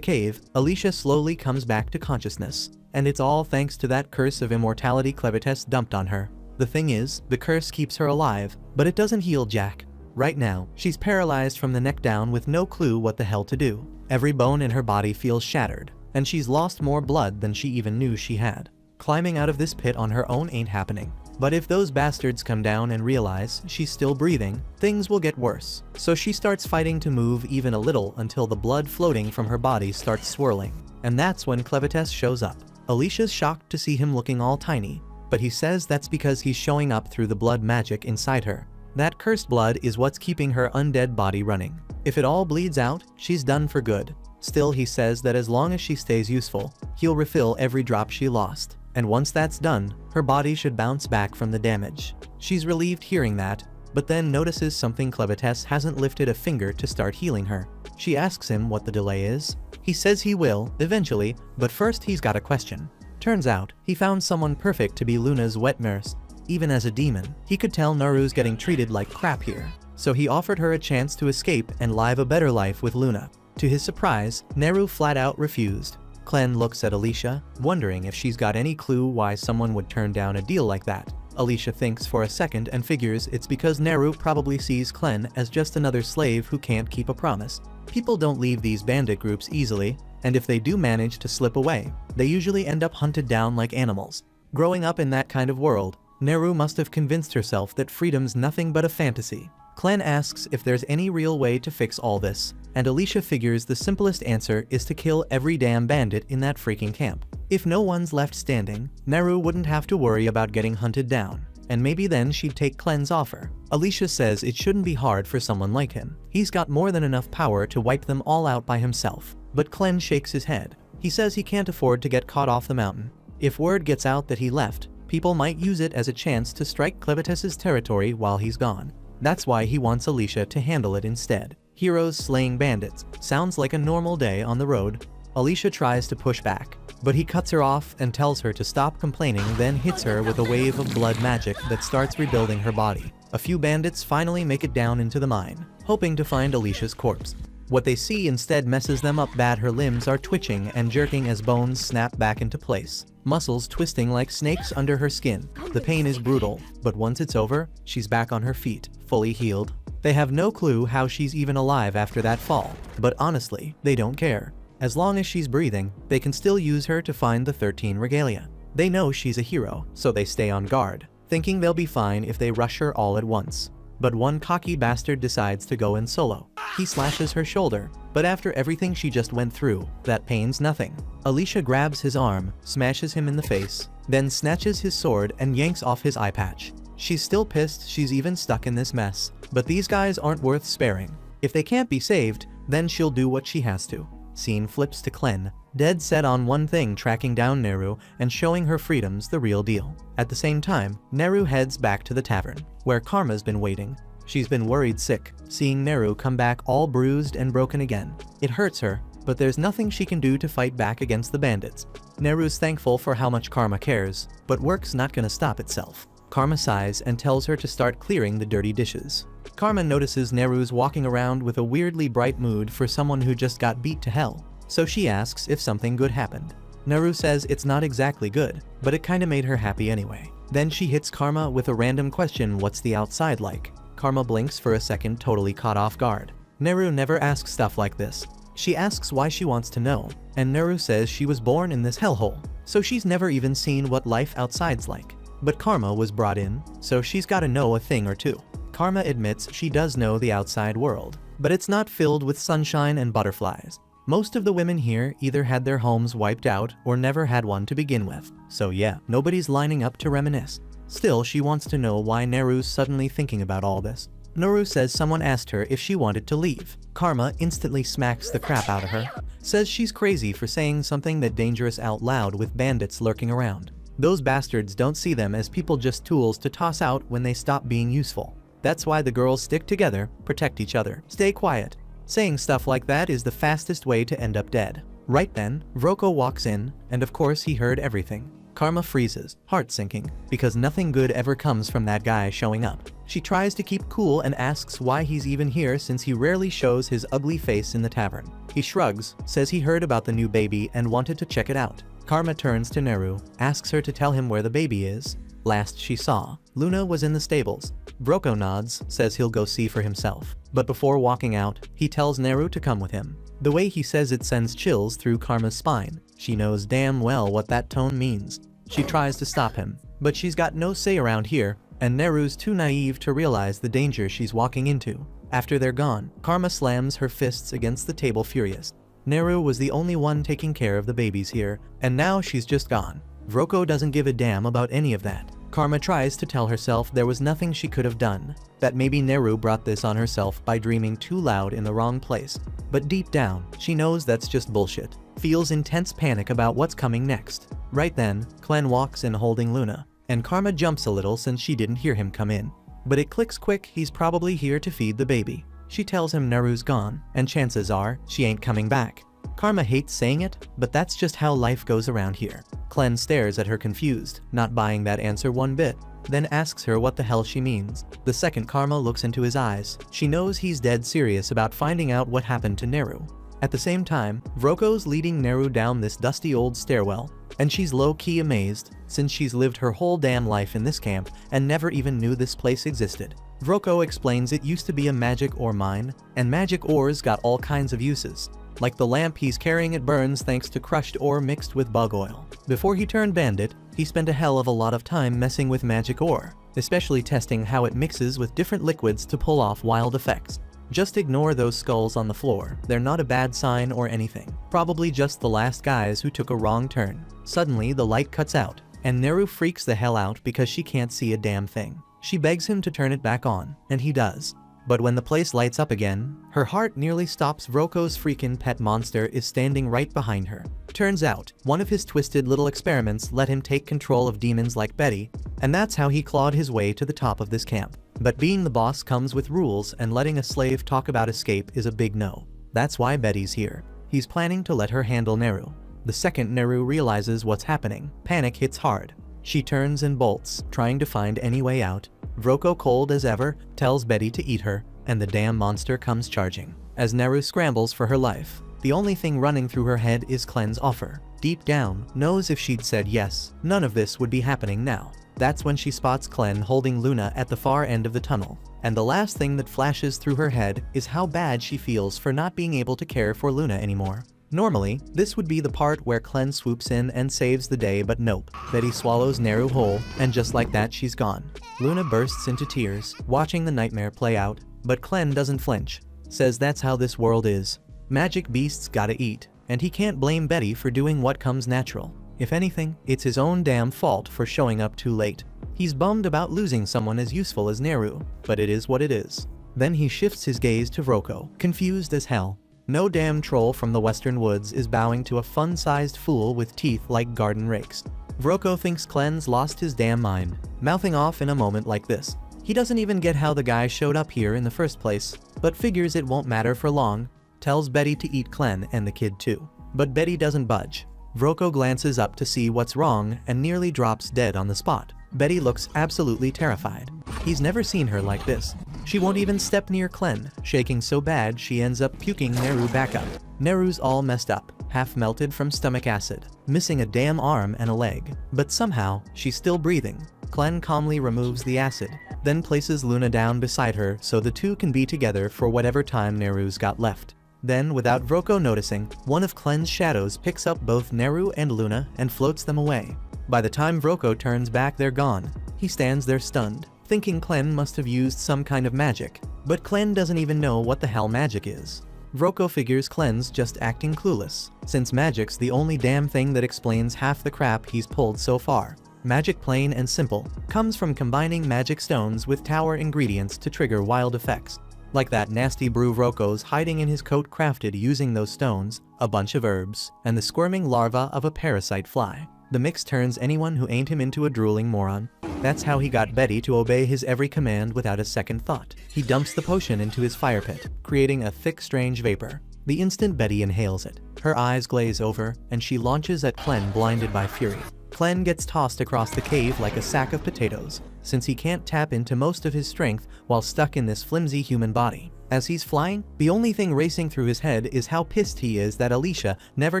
cave, Alicia slowly comes back to consciousness, and it's all thanks to that curse of immortality Clevetess dumped on her. The thing is, the curse keeps her alive, but it doesn't heal Jack. Right now, she's paralyzed from the neck down with no clue what the hell to do. Every bone in her body feels shattered, and she's lost more blood than she even knew she had. Climbing out of this pit on her own ain't happening. But if those bastards come down and realize she's still breathing, things will get worse. So she starts fighting to move even a little until the blood floating from her body starts swirling. And that's when Clevetess shows up. Alicia's shocked to see him looking all tiny, but he says that's because he's showing up through the blood magic inside her. That cursed blood is what's keeping her undead body running. If it all bleeds out, she's done for good. Still, he says that as long as she stays useful, he'll refill every drop she lost. And once that's done, her body should bounce back from the damage. She's relieved hearing that, but then notices something. Clevetess hasn't lifted a finger to start healing her. She asks him what the delay is. He says he will, eventually, but first he's got a question. Turns out, he found someone perfect to be Luna's wet nurse. Even as a demon, he could tell Naru's getting treated like crap here. So he offered her a chance to escape and live a better life with Luna. To his surprise, Naru flat out refused. Clem looks at Alicia, wondering if she's got any clue why someone would turn down a deal like that. Alicia thinks for a second and figures it's because Naru probably sees Clem as just another slave who can't keep a promise. People don't leave these bandit groups easily, and if they do manage to slip away, they usually end up hunted down like animals. Growing up in that kind of world, Naru must have convinced herself that freedom's nothing but a fantasy. Clem asks if there's any real way to fix all this, and Alicia figures the simplest answer is to kill every damn bandit in that freaking camp. If no one's left standing, Naru wouldn't have to worry about getting hunted down, and maybe then she'd take Clem's offer. Alicia says it shouldn't be hard for someone like him. He's got more than enough power to wipe them all out by himself. But Clem shakes his head. He says he can't afford to get caught off the mountain. If word gets out that he left, people might use it as a chance to strike Clevetess's territory while he's gone. That's why he wants Alicia to handle it instead. Heroes slaying bandits. Sounds like a normal day on the road. Alicia tries to push back, but he cuts her off and tells her to stop complaining, then hits her with a wave of blood magic that starts rebuilding her body. A few bandits finally make it down into the mine, hoping to find Alicia's corpse. What they see instead messes them up bad. Her limbs are twitching and jerking as bones snap back into place, muscles twisting like snakes under her skin. The pain is brutal, but once it's over, she's back on her feet, fully healed. They have no clue how she's even alive after that fall, but honestly, they don't care. As long as she's breathing, they can still use her to find the 13 regalia. They know she's a hero, so they stay on guard, thinking they'll be fine if they rush her all at once. But one cocky bastard decides to go in solo. He slashes her shoulder, but after everything she just went through, that pain's nothing. Alicia grabs his arm, smashes him in the face, then snatches his sword and yanks off his eye patch. She's still pissed she's even stuck in this mess, but these guys aren't worth sparing. If they can't be saved, then she'll do what she has to. Scene flips to Clem, dead set on one thing, tracking down Naru and showing her freedom's the real deal. At the same time, Naru heads back to the tavern, where Karma's been waiting. She's been worried sick, seeing Naru come back all bruised and broken again. It hurts her, but there's nothing she can do to fight back against the bandits. Naru's thankful for how much Karma cares, but work's not gonna stop itself. Karma sighs and tells her to start clearing the dirty dishes. Karma notices Naru's walking around with a weirdly bright mood for someone who just got beat to hell, so she asks if something good happened. Naru says it's not exactly good, but it kinda made her happy anyway. Then she hits Karma with a random question: what's the outside like? Karma blinks for a second, totally caught off guard. Naru never asks stuff like this. She asks why she wants to know, and Naru says she was born in this hellhole, so she's never even seen what life outside's like. But Karma was brought in, so she's gotta know a thing or two. Karma admits she does know the outside world, but it's not filled with sunshine and butterflies. Most of the women here either had their homes wiped out or never had one to begin with. So yeah, nobody's lining up to reminisce. Still, she wants to know why Neru's suddenly thinking about all this. Noru says someone asked her if she wanted to leave. Karma instantly smacks the crap out of her, says she's crazy for saying something that dangerous out loud with bandits lurking around. Those bastards don't see them as people, just tools to toss out when they stop being useful. That's why the girls stick together, protect each other, stay quiet. Saying stuff like that is the fastest way to end up dead. Right then, Vroko walks in, and of course he heard everything. Karma freezes, heart sinking, because nothing good ever comes from that guy showing up. She tries to keep cool and asks why he's even here since he rarely shows his ugly face in the tavern. He shrugs, says he heard about the new baby and wanted to check it out. Karma turns to Neru, asks her to tell him where the baby is. Last she saw, Luna was in the stables. Vroko nods, says he'll go see for himself. But before walking out, he tells Neru to come with him. The way he says it sends chills through Karma's spine. She knows damn well what that tone means. She tries to stop him, but she's got no say around here, and Neru's too naive to realize the danger she's walking into. After they're gone, Karma slams her fists against the table furious. Neru was the only one taking care of the babies here, and now she's just gone. Vroko doesn't give a damn about any of that. Karma tries to tell herself there was nothing she could have done, that maybe Neru brought this on herself by dreaming too loud in the wrong place. But deep down, she knows that's just bullshit. Feels intense panic about what's coming next. Right then, Clen walks in holding Luna, and Karma jumps a little since she didn't hear him come in. But it clicks quick, he's probably here to feed the baby. She tells him Neru's gone, and chances are, she ain't coming back. Karma hates saying it, but that's just how life goes around here. Clen stares at her confused, not buying that answer one bit, then asks her what the hell she means. The second Karma looks into his eyes, she knows he's dead serious about finding out what happened to Neru. At the same time, Vroko's leading Neru down this dusty old stairwell, and she's low-key amazed, since she's lived her whole damn life in this camp and never even knew this place existed. Vroko explains it used to be a magic ore mine, and magic ores got all kinds of uses. Like the lamp he's carrying, it burns thanks to crushed ore mixed with bug oil. Before he turned bandit, he spent a hell of a lot of time messing with magic ore, especially testing how it mixes with different liquids to pull off wild effects. Just ignore those skulls on the floor, they're not a bad sign or anything. Probably just the last guys who took a wrong turn. Suddenly the light cuts out, and Neru freaks the hell out because she can't see a damn thing. She begs him to turn it back on, and he does. But when the place lights up again, her heart nearly stops. Vroko's freaking pet monster is standing right behind her. Turns out, one of his twisted little experiments let him take control of demons like Betty, and that's how he clawed his way to the top of this camp. But being the boss comes with rules, and letting a slave talk about escape is a big no. That's why Betty's here. He's planning to let her handle Neru. The second Neru realizes what's happening, panic hits hard. She turns and bolts, trying to find any way out. Vroko, cold as ever, tells Betty to eat her, and the damn monster comes charging. As Neru scrambles for her life, the only thing running through her head is Clen's offer. Deep down, knows if she'd said yes, none of this would be happening now. That's when she spots Clen holding Luna at the far end of the tunnel, and the last thing that flashes through her head is how bad she feels for not being able to care for Luna anymore. Normally, this would be the part where Clen swoops in and saves the day, but nope. Betty swallows Neru whole, and just like that she's gone. Luna bursts into tears, watching the nightmare play out, but Clen doesn't flinch. Says that's how this world is. Magic beasts gotta eat, and he can't blame Betty for doing what comes natural. If anything, it's his own damn fault for showing up too late. He's bummed about losing someone as useful as Neru, but it is what it is. Then he shifts his gaze to Vroko, confused as hell. No damn troll from the western woods is bowing to a fun-sized fool with teeth like garden rakes. Vroko thinks Clen's lost his damn mind, mouthing off in a moment like this. He doesn't even get how the guy showed up here in the first place, but figures it won't matter for long, tells Betty to eat Clen and the kid too. But Betty doesn't budge. Vroko glances up to see what's wrong and nearly drops dead on the spot. Betty looks absolutely terrified. He's never seen her like this. She won't even step near Clen, shaking so bad she ends up puking Neru back up. Neru's all messed up, half melted from stomach acid, missing a damn arm and a leg. But somehow, she's still breathing. Clen calmly removes the acid, then places Luna down beside her so the two can be together for whatever time Neru's got left. Then, without Vroko noticing, one of Clen's shadows picks up both Neru and Luna and floats them away. By the time Vroko turns back, they're gone. He stands there stunned, thinking Clen must have used some kind of magic. But Clen doesn't even know what the hell magic is. Vroko figures Clen's just acting clueless, since magic's the only damn thing that explains half the crap he's pulled so far. Magic, plain and simple, comes from combining magic stones with tower ingredients to trigger wild effects. Like that nasty brew Roko's hiding in his coat crafted using those stones, a bunch of herbs, and the squirming larva of a parasite fly. The mix turns anyone who ain't him into a drooling moron. That's how he got Betty to obey his every command without a second thought. He dumps the potion into his fire pit, creating a thick, strange vapor. The instant Betty inhales it, her eyes glaze over, and she launches at Clem, blinded by fury. Clem gets tossed across the cave like a sack of potatoes, since he can't tap into most of his strength while stuck in this flimsy human body. As he's flying, the only thing racing through his head is how pissed he is that Alicia never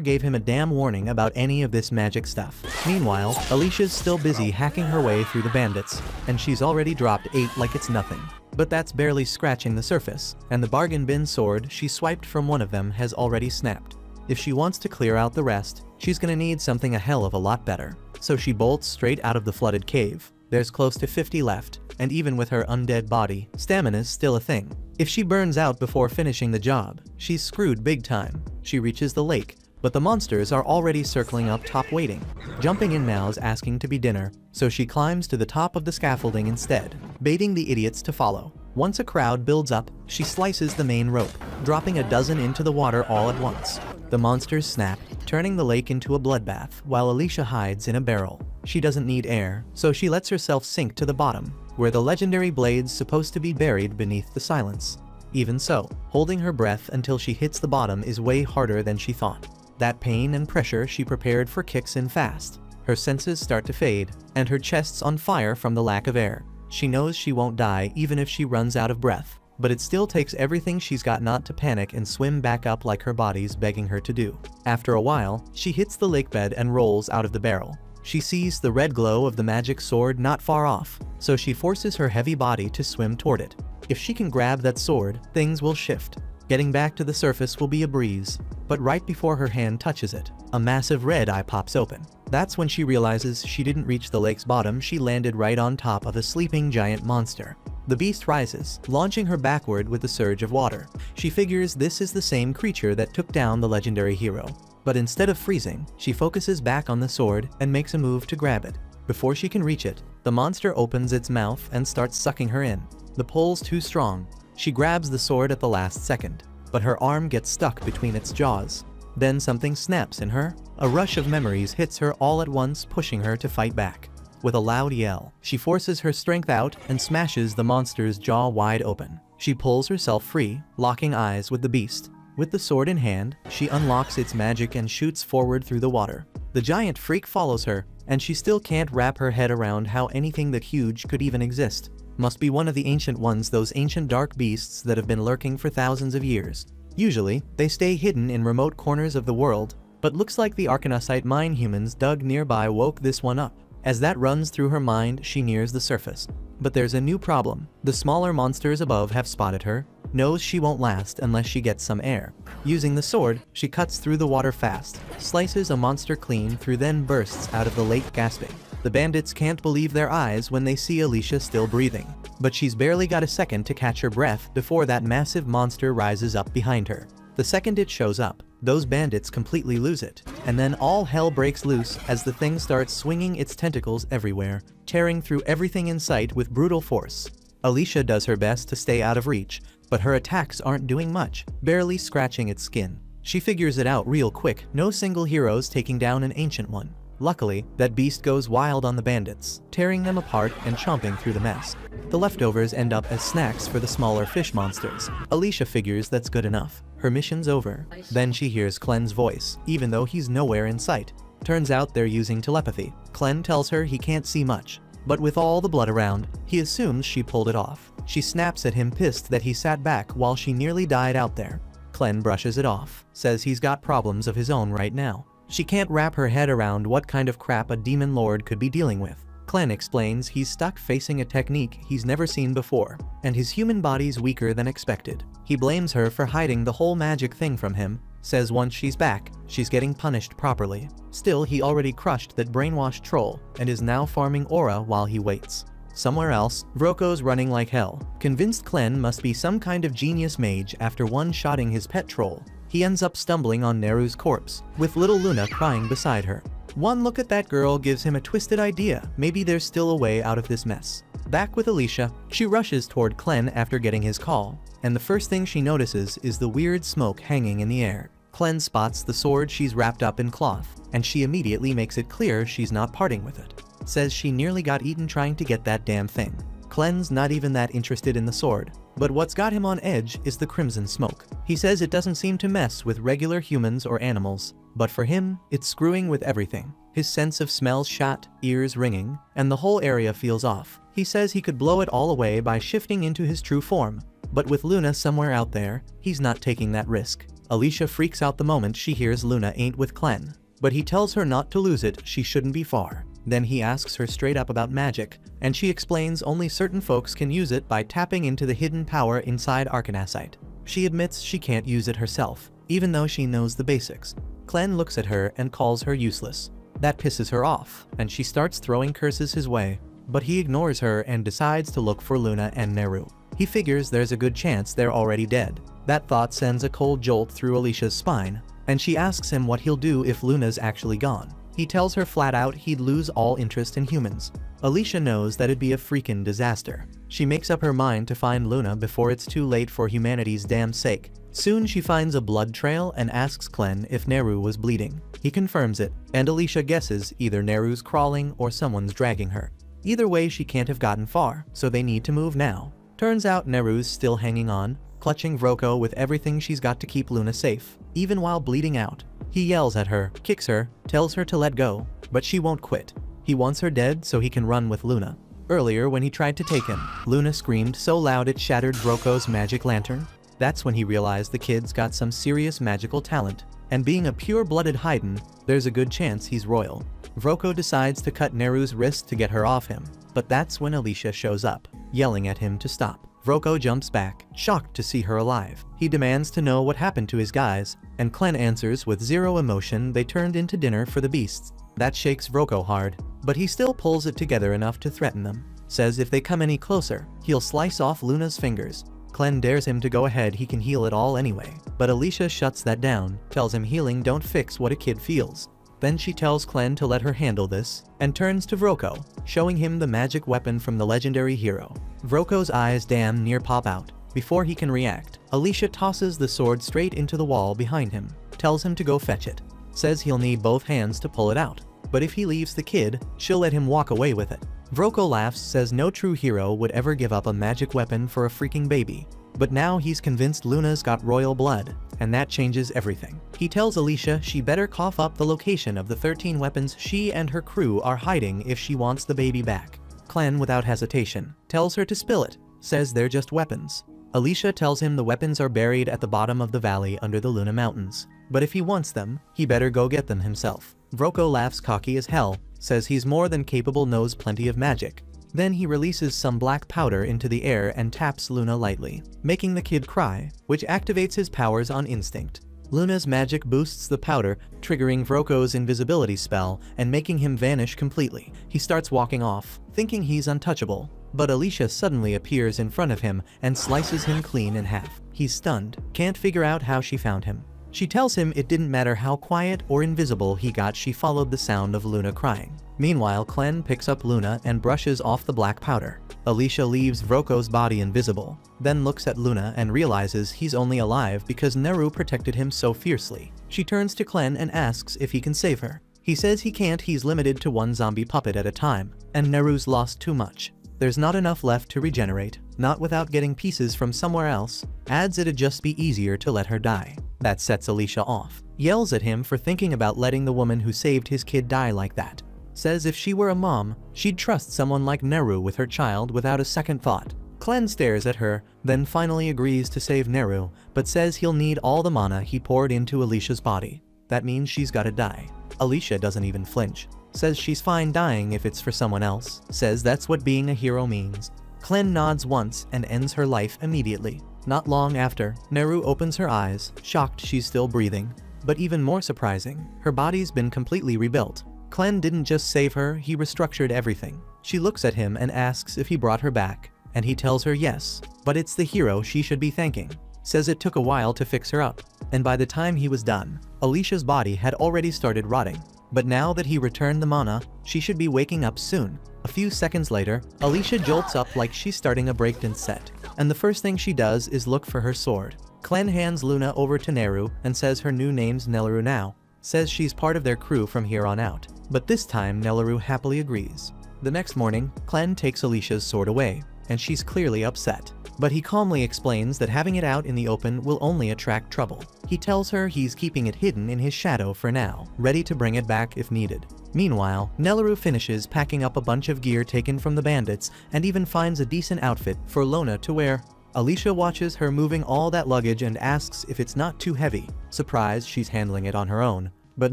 gave him a damn warning about any of this magic stuff. Meanwhile, Alicia's still busy hacking her way through the bandits, and she's already dropped 8 like it's nothing. But that's barely scratching the surface, and the bargain bin sword she swiped from one of them has already snapped. If she wants to clear out the rest, she's gonna need something a hell of a lot better. So she bolts straight out of the flooded cave. There's close to 50 left, and even with her undead body, stamina's still a thing. If she burns out before finishing the job, she's screwed big time. She reaches the lake, but the monsters are already circling up top waiting. Jumping in now's asking to be dinner, so she climbs to the top of the scaffolding instead, baiting the idiots to follow. Once a crowd builds up, she slices the main rope, dropping a dozen into the water all at once. The monsters snap, turning the lake into a bloodbath while Alicia hides in a barrel. She doesn't need air, so she lets herself sink to the bottom, where the legendary blade's supposed to be buried beneath the silence. Even so, holding her breath until she hits the bottom is way harder than she thought. That pain and pressure she prepared for kicks in fast. Her senses start to fade, and her chest's on fire from the lack of air. She knows she won't die even if she runs out of breath, but it still takes everything she's got not to panic and swim back up like her body's begging her to do. After a while, she hits the lake bed and rolls out of the barrel. She sees the red glow of the magic sword not far off, so she forces her heavy body to swim toward it. If she can grab that sword, things will shift. Getting back to the surface will be a breeze. But right before her hand touches it, a massive red eye pops open. That's when she realizes she didn't reach the lake's bottom, she landed right on top of a sleeping giant monster. The beast rises, launching her backward with a surge of water. She figures this is the same creature that took down the legendary hero. But instead of freezing, she focuses back on the sword and makes a move to grab it. Before she can reach it, the monster opens its mouth and starts sucking her in. The pull's too strong. She grabs the sword at the last second, but her arm gets stuck between its jaws. Then something snaps in her. A rush of memories hits her all at once, pushing her to fight back. With a loud yell, she forces her strength out and smashes the monster's jaw wide open. She pulls herself free, locking eyes with the beast. With the sword in hand, she unlocks its magic and shoots forward through the water. The giant freak follows her, and she still can't wrap her head around how anything that huge could even exist. Must be one of the ancient ones, those ancient dark beasts that have been lurking for thousands of years. Usually, they stay hidden in remote corners of the world, but looks like the Arcanasite mine humans dug nearby woke this one up. As that runs through her mind, she nears the surface. But there's a new problem. The smaller monsters above have spotted her, knows she won't last unless she gets some air. Using the sword, she cuts through the water fast, slices a monster clean through, then bursts out of the lake gasping. The bandits can't believe their eyes when they see Alicia still breathing. But she's barely got a second to catch her breath before that massive monster rises up behind her. The second it shows up, those bandits completely lose it, and then all hell breaks loose as the thing starts swinging its tentacles everywhere, tearing through everything in sight with brutal force. Alicia does her best to stay out of reach, but her attacks aren't doing much, barely scratching its skin. She figures it out real quick, no single hero's taking down an ancient one. Luckily, that beast goes wild on the bandits, tearing them apart and chomping through the mess. The leftovers end up as snacks for the smaller fish monsters. Alicia figures that's good enough. Her mission's over. Then she hears Clen's voice, even though he's nowhere in sight. Turns out they're using telepathy. Clen tells her he can't see much, but with all the blood around, he assumes she pulled it off. She snaps at him, pissed that he sat back while she nearly died out there. Clen brushes it off, says he's got problems of his own right now. She can't wrap her head around what kind of crap a demon lord could be dealing with. Clen explains he's stuck facing a technique he's never seen before, and his human body's weaker than expected. He blames her for hiding the whole magic thing from him, says once she's back, she's getting punished properly. Still, he already crushed that brainwashed troll, and is now farming aura while he waits. Somewhere else, Vroko's running like hell. Convinced Clen must be some kind of genius mage after one-shotting his pet troll, he ends up stumbling on Neru's corpse, with little Luna crying beside her. One look at that girl gives him a twisted idea. Maybe there's still a way out of this mess. Back with Alicia, she rushes toward Clem after getting his call, and the first thing she notices is the weird smoke hanging in the air. Clem spots the sword she's wrapped up in cloth, and she immediately makes it clear she's not parting with it. Says she nearly got eaten trying to get that damn thing. Clem's not even that interested in the sword, but what's got him on edge is the crimson smoke. He says it doesn't seem to mess with regular humans or animals, but for him, it's screwing with everything. His sense of smell's shot, ears ringing, and the whole area feels off. He says he could blow it all away by shifting into his true form, but with Luna somewhere out there, he's not taking that risk. Alicia freaks out the moment she hears Luna ain't with Clem, but he tells her not to lose it, she shouldn't be far. Then he asks her straight up about magic, and she explains only certain folks can use it by tapping into the hidden power inside Arcanasite. She admits she can't use it herself, even though she knows the basics. Clem looks at her and calls her useless. That pisses her off, and she starts throwing curses his way, but he ignores her and decides to look for Luna and Neru. He figures there's a good chance they're already dead. That thought sends a cold jolt through Alicia's spine, and she asks him what he'll do if Luna's actually gone. He tells her flat out he'd lose all interest in humans. Alicia knows that it'd be a freaking disaster. She makes up her mind to find Luna before it's too late for humanity's damn sake. Soon she finds a blood trail and asks Clem if Neru was bleeding. He confirms it, and Alicia guesses either Neru's crawling or someone's dragging her. Either way, she can't have gotten far, so they need to move now. Turns out Neru's still hanging on, clutching Vroko with everything she's got to keep Luna safe, even while bleeding out. He yells at her, kicks her, tells her to let go, but she won't quit. He wants her dead so he can run with Luna. Earlier, when he tried to take him, Luna screamed so loud it shattered Vroko's magic lantern. That's when he realized the kid's got some serious magical talent, and being a pure-blooded Haydn, there's a good chance he's royal. Vroko decides to cut Neru's wrist to get her off him, but that's when Alicia shows up, yelling at him to stop. Vroko jumps back, shocked to see her alive. He demands to know what happened to his guys, and Clem answers with zero emotion they turned into dinner for the beasts. That shakes Vroko hard, but he still pulls it together enough to threaten them. Says if they come any closer, he'll slice off Luna's fingers. Clem dares him to go ahead, he can heal it all anyway. But Alicia shuts that down, tells him healing don't fix what a kid feels. Then she tells Clem to let her handle this, and turns to Vroko, showing him the magic weapon from the legendary hero. Vroko's eyes damn near pop out. Before he can react, Alicia tosses the sword straight into the wall behind him, tells him to go fetch it. Says he'll need both hands to pull it out, but if he leaves the kid, she'll let him walk away with it. Vroko laughs, says no true hero would ever give up a magic weapon for a freaking baby. But now he's convinced Luna's got royal blood, and that changes everything. He tells Alicia she better cough up the location of the 13 weapons she and her crew are hiding if she wants the baby back. Clem, without hesitation, tells her to spill it, says they're just weapons. Alicia tells him the weapons are buried at the bottom of the valley under the Luna Mountains, but if he wants them, he better go get them himself. Vroko laughs cocky as hell, says he's more than capable, knows plenty of magic. Then he releases some black powder into the air and taps Luna lightly, making the kid cry, which activates his powers on instinct. Luna's magic boosts the powder, triggering Vroko's invisibility spell and making him vanish completely. He starts walking off, thinking he's untouchable, but Alicia suddenly appears in front of him and slices him clean in half. He's stunned, can't figure out how she found him. She tells him it didn't matter how quiet or invisible he got, she followed the sound of Luna crying. Meanwhile, Clem picks up Luna and brushes off the black powder. Alicia leaves Vroko's body invisible, then looks at Luna and realizes he's only alive because Neru protected him so fiercely. She turns to Clem and asks if he can save her. He says he can't, he's limited to one zombie puppet at a time, and Neru's lost too much. There's not enough left to regenerate, not without getting pieces from somewhere else. Adds it'd just be easier to let her die. That sets Alicia off. Yells at him for thinking about letting the woman who saved his kid die like that. Says if she were a mom, she'd trust someone like Neru with her child without a second thought. Clem stares at her, then finally agrees to save Neru, but says he'll need all the mana he poured into Alicia's body. That means she's gotta die. Alicia doesn't even flinch. Says she's fine dying if it's for someone else. Says that's what being a hero means. Clem nods once and ends her life immediately. Not long after, Neru opens her eyes, shocked she's still breathing. But even more surprising, her body's been completely rebuilt. Clem didn't just save her, he restructured everything. She looks at him and asks if he brought her back, and he tells her yes, but it's the hero she should be thanking. Says it took a while to fix her up, and by the time he was done, Alicia's body had already started rotting. But now that he returned the mana, she should be waking up soon. A few seconds later, Alicia jolts up like she's starting a breakdance set, and the first thing she does is look for her sword. Clen hands Luna over to Neru and says her new name's Nelaru now. Says she's part of their crew from here on out. But this time Nelaru happily agrees. The next morning, Clen takes Alicia's sword away, and she's clearly upset. But he calmly explains that having it out in the open will only attract trouble. He tells her he's keeping it hidden in his shadow for now, ready to bring it back if needed. Meanwhile, Nelaru finishes packing up a bunch of gear taken from the bandits and even finds a decent outfit for Lona to wear. Alicia watches her moving all that luggage and asks if it's not too heavy. Surprised she's handling it on her own, but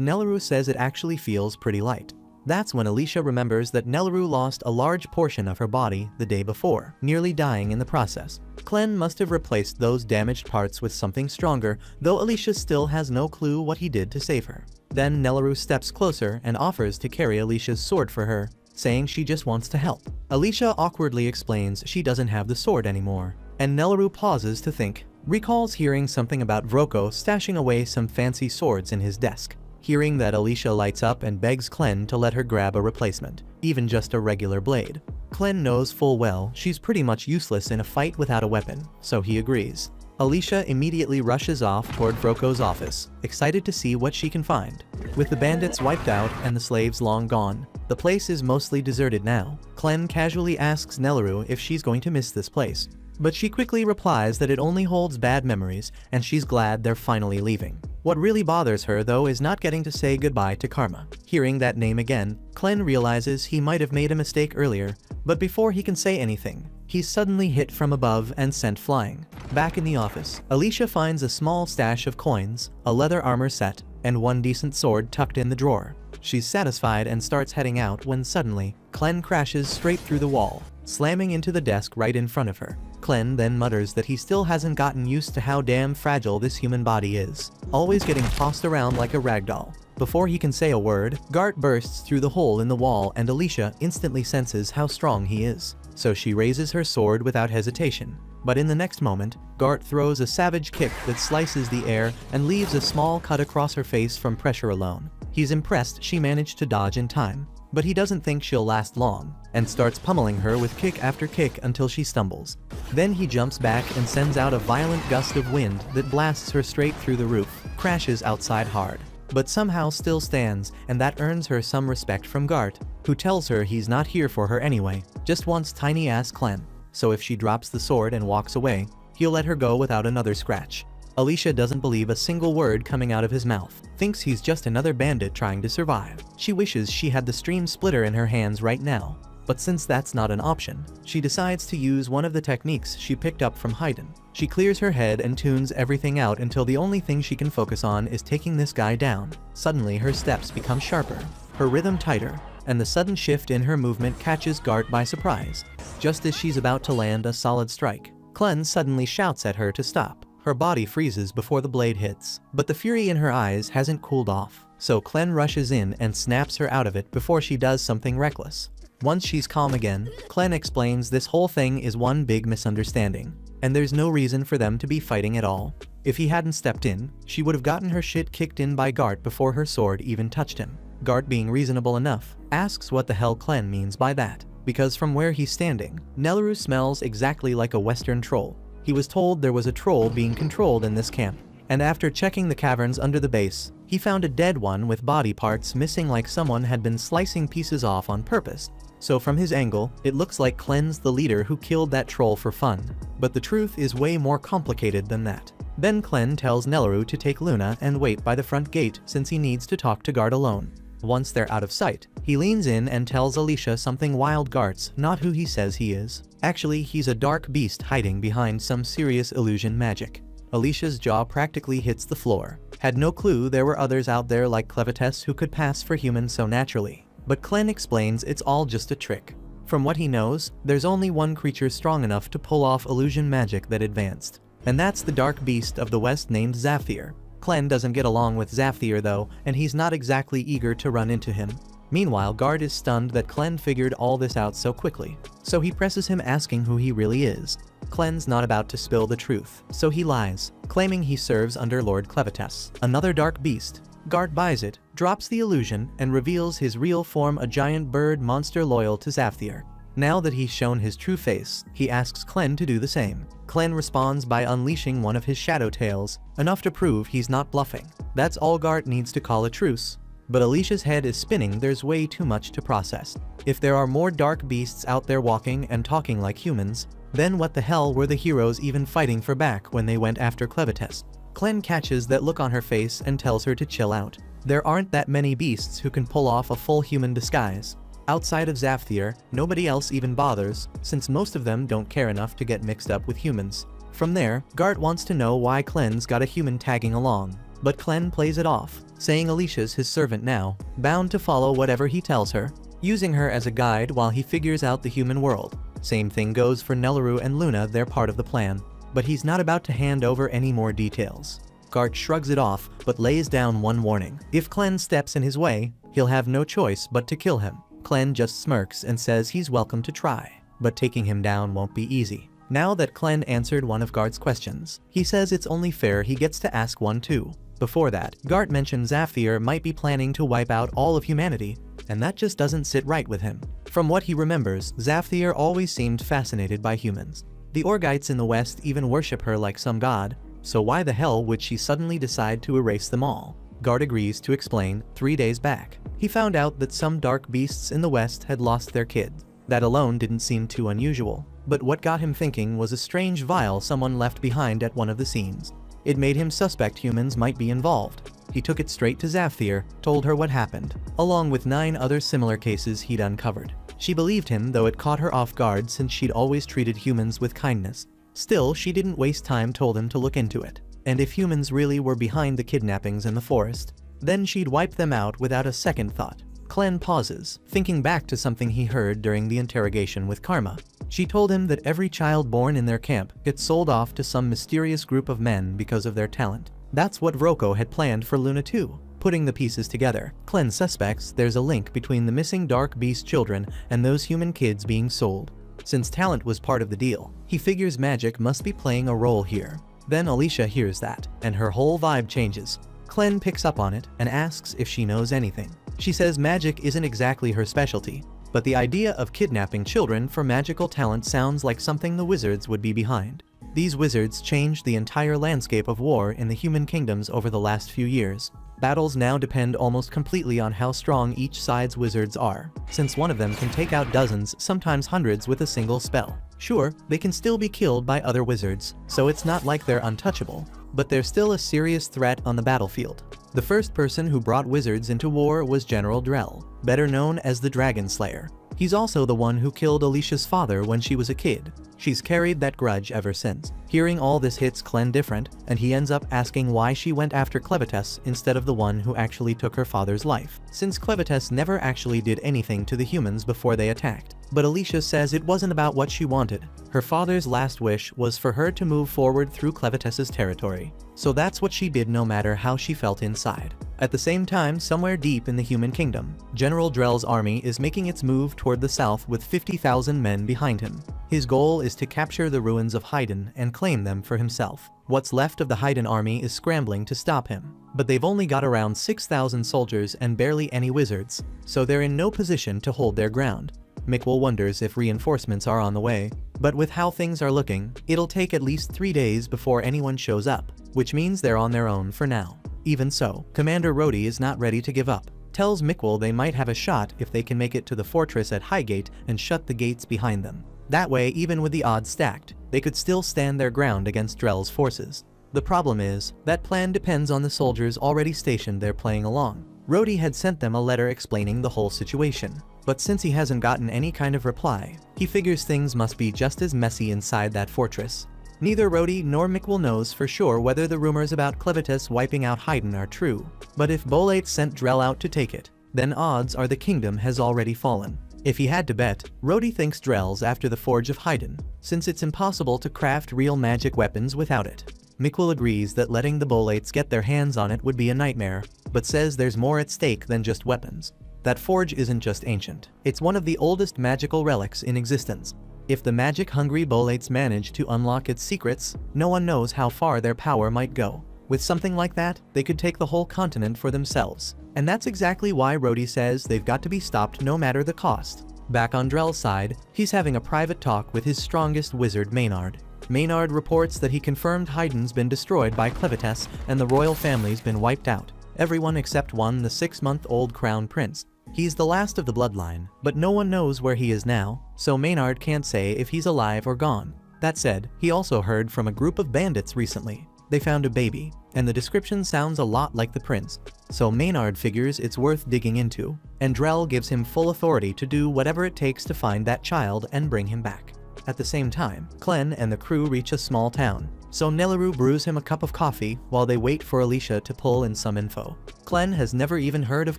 Nelaru says it actually feels pretty light. That's when Alicia remembers that Nelaru lost a large portion of her body the day before, nearly dying in the process. Clen must have replaced those damaged parts with something stronger, though Alicia still has no clue what he did to save her. Then Nelaru steps closer and offers to carry Alicia's sword for her, saying she just wants to help. Alicia awkwardly explains she doesn't have the sword anymore, and Nelaru pauses to think, recalls hearing something about Vroko stashing away some fancy swords in his desk. Hearing that, Alicia lights up and begs Clen to let her grab a replacement, even just a regular blade. Clen knows full well she's pretty much useless in a fight without a weapon, so he agrees. Alicia immediately rushes off toward Vroko's office, excited to see what she can find. With the bandits wiped out and the slaves long gone, the place is mostly deserted now. Clen casually asks Nelaru if she's going to miss this place, but she quickly replies that it only holds bad memories and she's glad they're finally leaving. What really bothers her though is not getting to say goodbye to Karma. Hearing that name again, Clen realizes he might have made a mistake earlier, but before he can say anything, he's suddenly hit from above and sent flying. Back in the office, Alicia finds a small stash of coins, a leather armor set, and one decent sword tucked in the drawer. She's satisfied and starts heading out when suddenly, Clen crashes straight through the wall, slamming into the desk right in front of her. Clen then mutters that he still hasn't gotten used to how damn fragile this human body is, always getting tossed around like a ragdoll. Before he can say a word, Gart bursts through the hole in the wall and Alicia instantly senses how strong he is. So she raises her sword without hesitation. But in the next moment, Gart throws a savage kick that slices the air and leaves a small cut across her face from pressure alone. He's impressed she managed to dodge in time, but he doesn't think she'll last long, and starts pummeling her with kick after kick until she stumbles. Then he jumps back and sends out a violent gust of wind that blasts her straight through the roof, crashes outside hard, but somehow still stands, and that earns her some respect from Gart, who tells her he's not here for her anyway, just wants tiny-ass Clen. So if she drops the sword and walks away, he'll let her go without another scratch. Alicia doesn't believe a single word coming out of his mouth, thinks he's just another bandit trying to survive. She wishes she had the stream splitter in her hands right now, but since that's not an option, she decides to use one of the techniques she picked up from Haydn. She clears her head and tunes everything out until the only thing she can focus on is taking this guy down. Suddenly her steps become sharper, her rhythm tighter, and the sudden shift in her movement catches Gart by surprise. Just as she's about to land a solid strike, Clen suddenly shouts at her to stop. Her body freezes before the blade hits, but the fury in her eyes hasn't cooled off, so Clen rushes in and snaps her out of it before she does something reckless. Once she's calm again, Clen explains this whole thing is one big misunderstanding, and there's no reason for them to be fighting at all. If he hadn't stepped in, she would have gotten her shit kicked in by Gart before her sword even touched him. Gart, being reasonable enough, asks what the hell Clen means by that, because from where he's standing, Nelaru smells exactly like a western troll. He was told there was a troll being controlled in this camp, and after checking the caverns under the base, he found a dead one with body parts missing like someone had been slicing pieces off on purpose. So from his angle, it looks like Clen's the leader who killed that troll for fun. But the truth is way more complicated than that. Then Clen tells Nelaru to take Luna and wait by the front gate since he needs to talk to Gart alone. Once they're out of sight, he leans in and tells Alicia something wild. Gart's not who he says he is. Actually, he's a dark beast hiding behind some serious illusion magic. Alicia's jaw practically hits the floor. Had no clue there were others out there like Clevites who could pass for human so naturally. But Clen explains it's all just a trick. From what he knows, there's only one creature strong enough to pull off illusion magic that advanced, and that's the dark beast of the west named Zafir. Clen doesn't get along with Zafir though, and he's not exactly eager to run into him. Meanwhile, Gart is stunned that Clen figured all this out so quickly, so he presses him asking who he really is. Clen's not about to spill the truth, so he lies, claiming he serves under Lord Clevites, another dark beast. Gart buys it, drops the illusion, and reveals his real form, a giant bird monster loyal to Zafthir. Now that he's shown his true face, he asks Clem to do the same. Clem responds by unleashing one of his shadow tails, enough to prove he's not bluffing. That's all Gart needs to call a truce. But Alicia's head is spinning, there's way too much to process. If there are more dark beasts out there walking and talking like humans, then what the hell were the heroes even fighting for back when they went after Clevites? Clem catches that look on her face and tells her to chill out. There aren't that many beasts who can pull off a full human disguise. Outside of Zafthir, nobody else even bothers, since most of them don't care enough to get mixed up with humans. From there, Gart wants to know why Clem's got a human tagging along. But Clem plays it off, saying Alicia's his servant now, bound to follow whatever he tells her, using her as a guide while he figures out the human world. Same thing goes for Nelleru and Luna, they're part of the plan. But he's not about to hand over any more details. Gart shrugs it off, but lays down one warning. If Clem steps in his way, he'll have no choice but to kill him. Clem just smirks and says he's welcome to try, but taking him down won't be easy. Now that Clem answered one of Gart's questions, he says it's only fair he gets to ask one too. Before that, Gart mentions Zafthir might be planning to wipe out all of humanity, and that just doesn't sit right with him. From what he remembers, Zafthir always seemed fascinated by humans. The Orgites in the West even worship her like some god, so why the hell would she suddenly decide to erase them all? Gart agrees to explain. 3 days back, he found out that some dark beasts in the West had lost their kids. That alone didn't seem too unusual, but what got him thinking was a strange vial someone left behind at one of the scenes. It made him suspect humans might be involved. He took it straight to Zafthir, told her what happened, along with 9 other similar cases he'd uncovered. She believed him, though it caught her off guard since she'd always treated humans with kindness. Still, she didn't waste time, told him to look into it. And if humans really were behind the kidnappings in the forest, then she'd wipe them out without a second thought. Clem pauses, thinking back to something he heard during the interrogation with Karma. She told him that every child born in their camp gets sold off to some mysterious group of men because of their talent. That's what Rocco had planned for Luna too. Putting the pieces together, Clem suspects there's a link between the missing Dark Beast children and those human kids being sold. Since talent was part of the deal, he figures magic must be playing a role here. Then Alicia hears that, and her whole vibe changes. Clem picks up on it and asks if she knows anything. She says magic isn't exactly her specialty, but the idea of kidnapping children for magical talent sounds like something the wizards would be behind. These wizards changed the entire landscape of war in the human kingdoms over the last few years. Battles now depend almost completely on how strong each side's wizards are, since one of them can take out dozens, sometimes hundreds with a single spell. Sure, they can still be killed by other wizards, so it's not like they're untouchable, but they're still a serious threat on the battlefield. The first person who brought wizards into war was General Drell, better known as the Dragon Slayer. He's also the one who killed Alicia's father when she was a kid. She's carried that grudge ever since. Hearing all this hits Clem different, and he ends up asking why she went after Clevites instead of the one who actually took her father's life, since Clevites never actually did anything to the humans before they attacked. But Alicia says it wasn't about what she wanted. Her father's last wish was for her to move forward through Clevites' territory. So that's what she did, no matter how she felt inside. At the same time, somewhere deep in the human kingdom, General Drell's army is making its move toward the south with 50,000 men behind him. His goal is to capture the ruins of Haydn and claim them for himself. What's left of the Haydn army is scrambling to stop him, but they've only got around 6,000 soldiers and barely any wizards, so they're in no position to hold their ground. Mikkel wonders if reinforcements are on the way, but with how things are looking, it'll take at least 3 days before anyone shows up, which means they're on their own for now. Even so, Commander Rhodey is not ready to give up. Tells Mikkel they might have a shot if they can make it to the fortress at Highgate and shut the gates behind them. That way, even with the odds stacked, they could still stand their ground against Drell's forces. The problem is, that plan depends on the soldiers already stationed there playing along. Rhodey had sent them a letter explaining the whole situation, but since he hasn't gotten any kind of reply, he figures things must be just as messy inside that fortress. Neither Rhodey nor Mikkel knows for sure whether the rumors about Clevites wiping out Haydn are true, but if Bolate sent Drell out to take it, then odds are the kingdom has already fallen. If he had to bet, Rhodey thinks Drell's after the Forge of Haydn, since it's impossible to craft real magic weapons without it. Mikkel agrees that letting the Bolates get their hands on it would be a nightmare, but says there's more at stake than just weapons. That forge isn't just ancient, it's one of the oldest magical relics in existence. If the magic-hungry Bolates manage to unlock its secrets, no one knows how far their power might go. With something like that, they could take the whole continent for themselves. And that's exactly why Rhodey says they've got to be stopped no matter the cost. Back on Drell's side, he's having a private talk with his strongest wizard, Maynard. Maynard reports that he confirmed Haydn's been destroyed by Clevites and the royal family's been wiped out. Everyone except one, the 6-month-old crown prince. He's the last of the bloodline, but no one knows where he is now, so Maynard can't say if he's alive or gone. That said, he also heard from a group of bandits recently. They found a baby, and the description sounds a lot like the prince. So Maynard figures it's worth digging into, and Drell gives him full authority to do whatever it takes to find that child and bring him back. At the same time, Clem and the crew reach a small town, so Nelleru brews him a cup of coffee while they wait for Alicia to pull in some info. Clem has never even heard of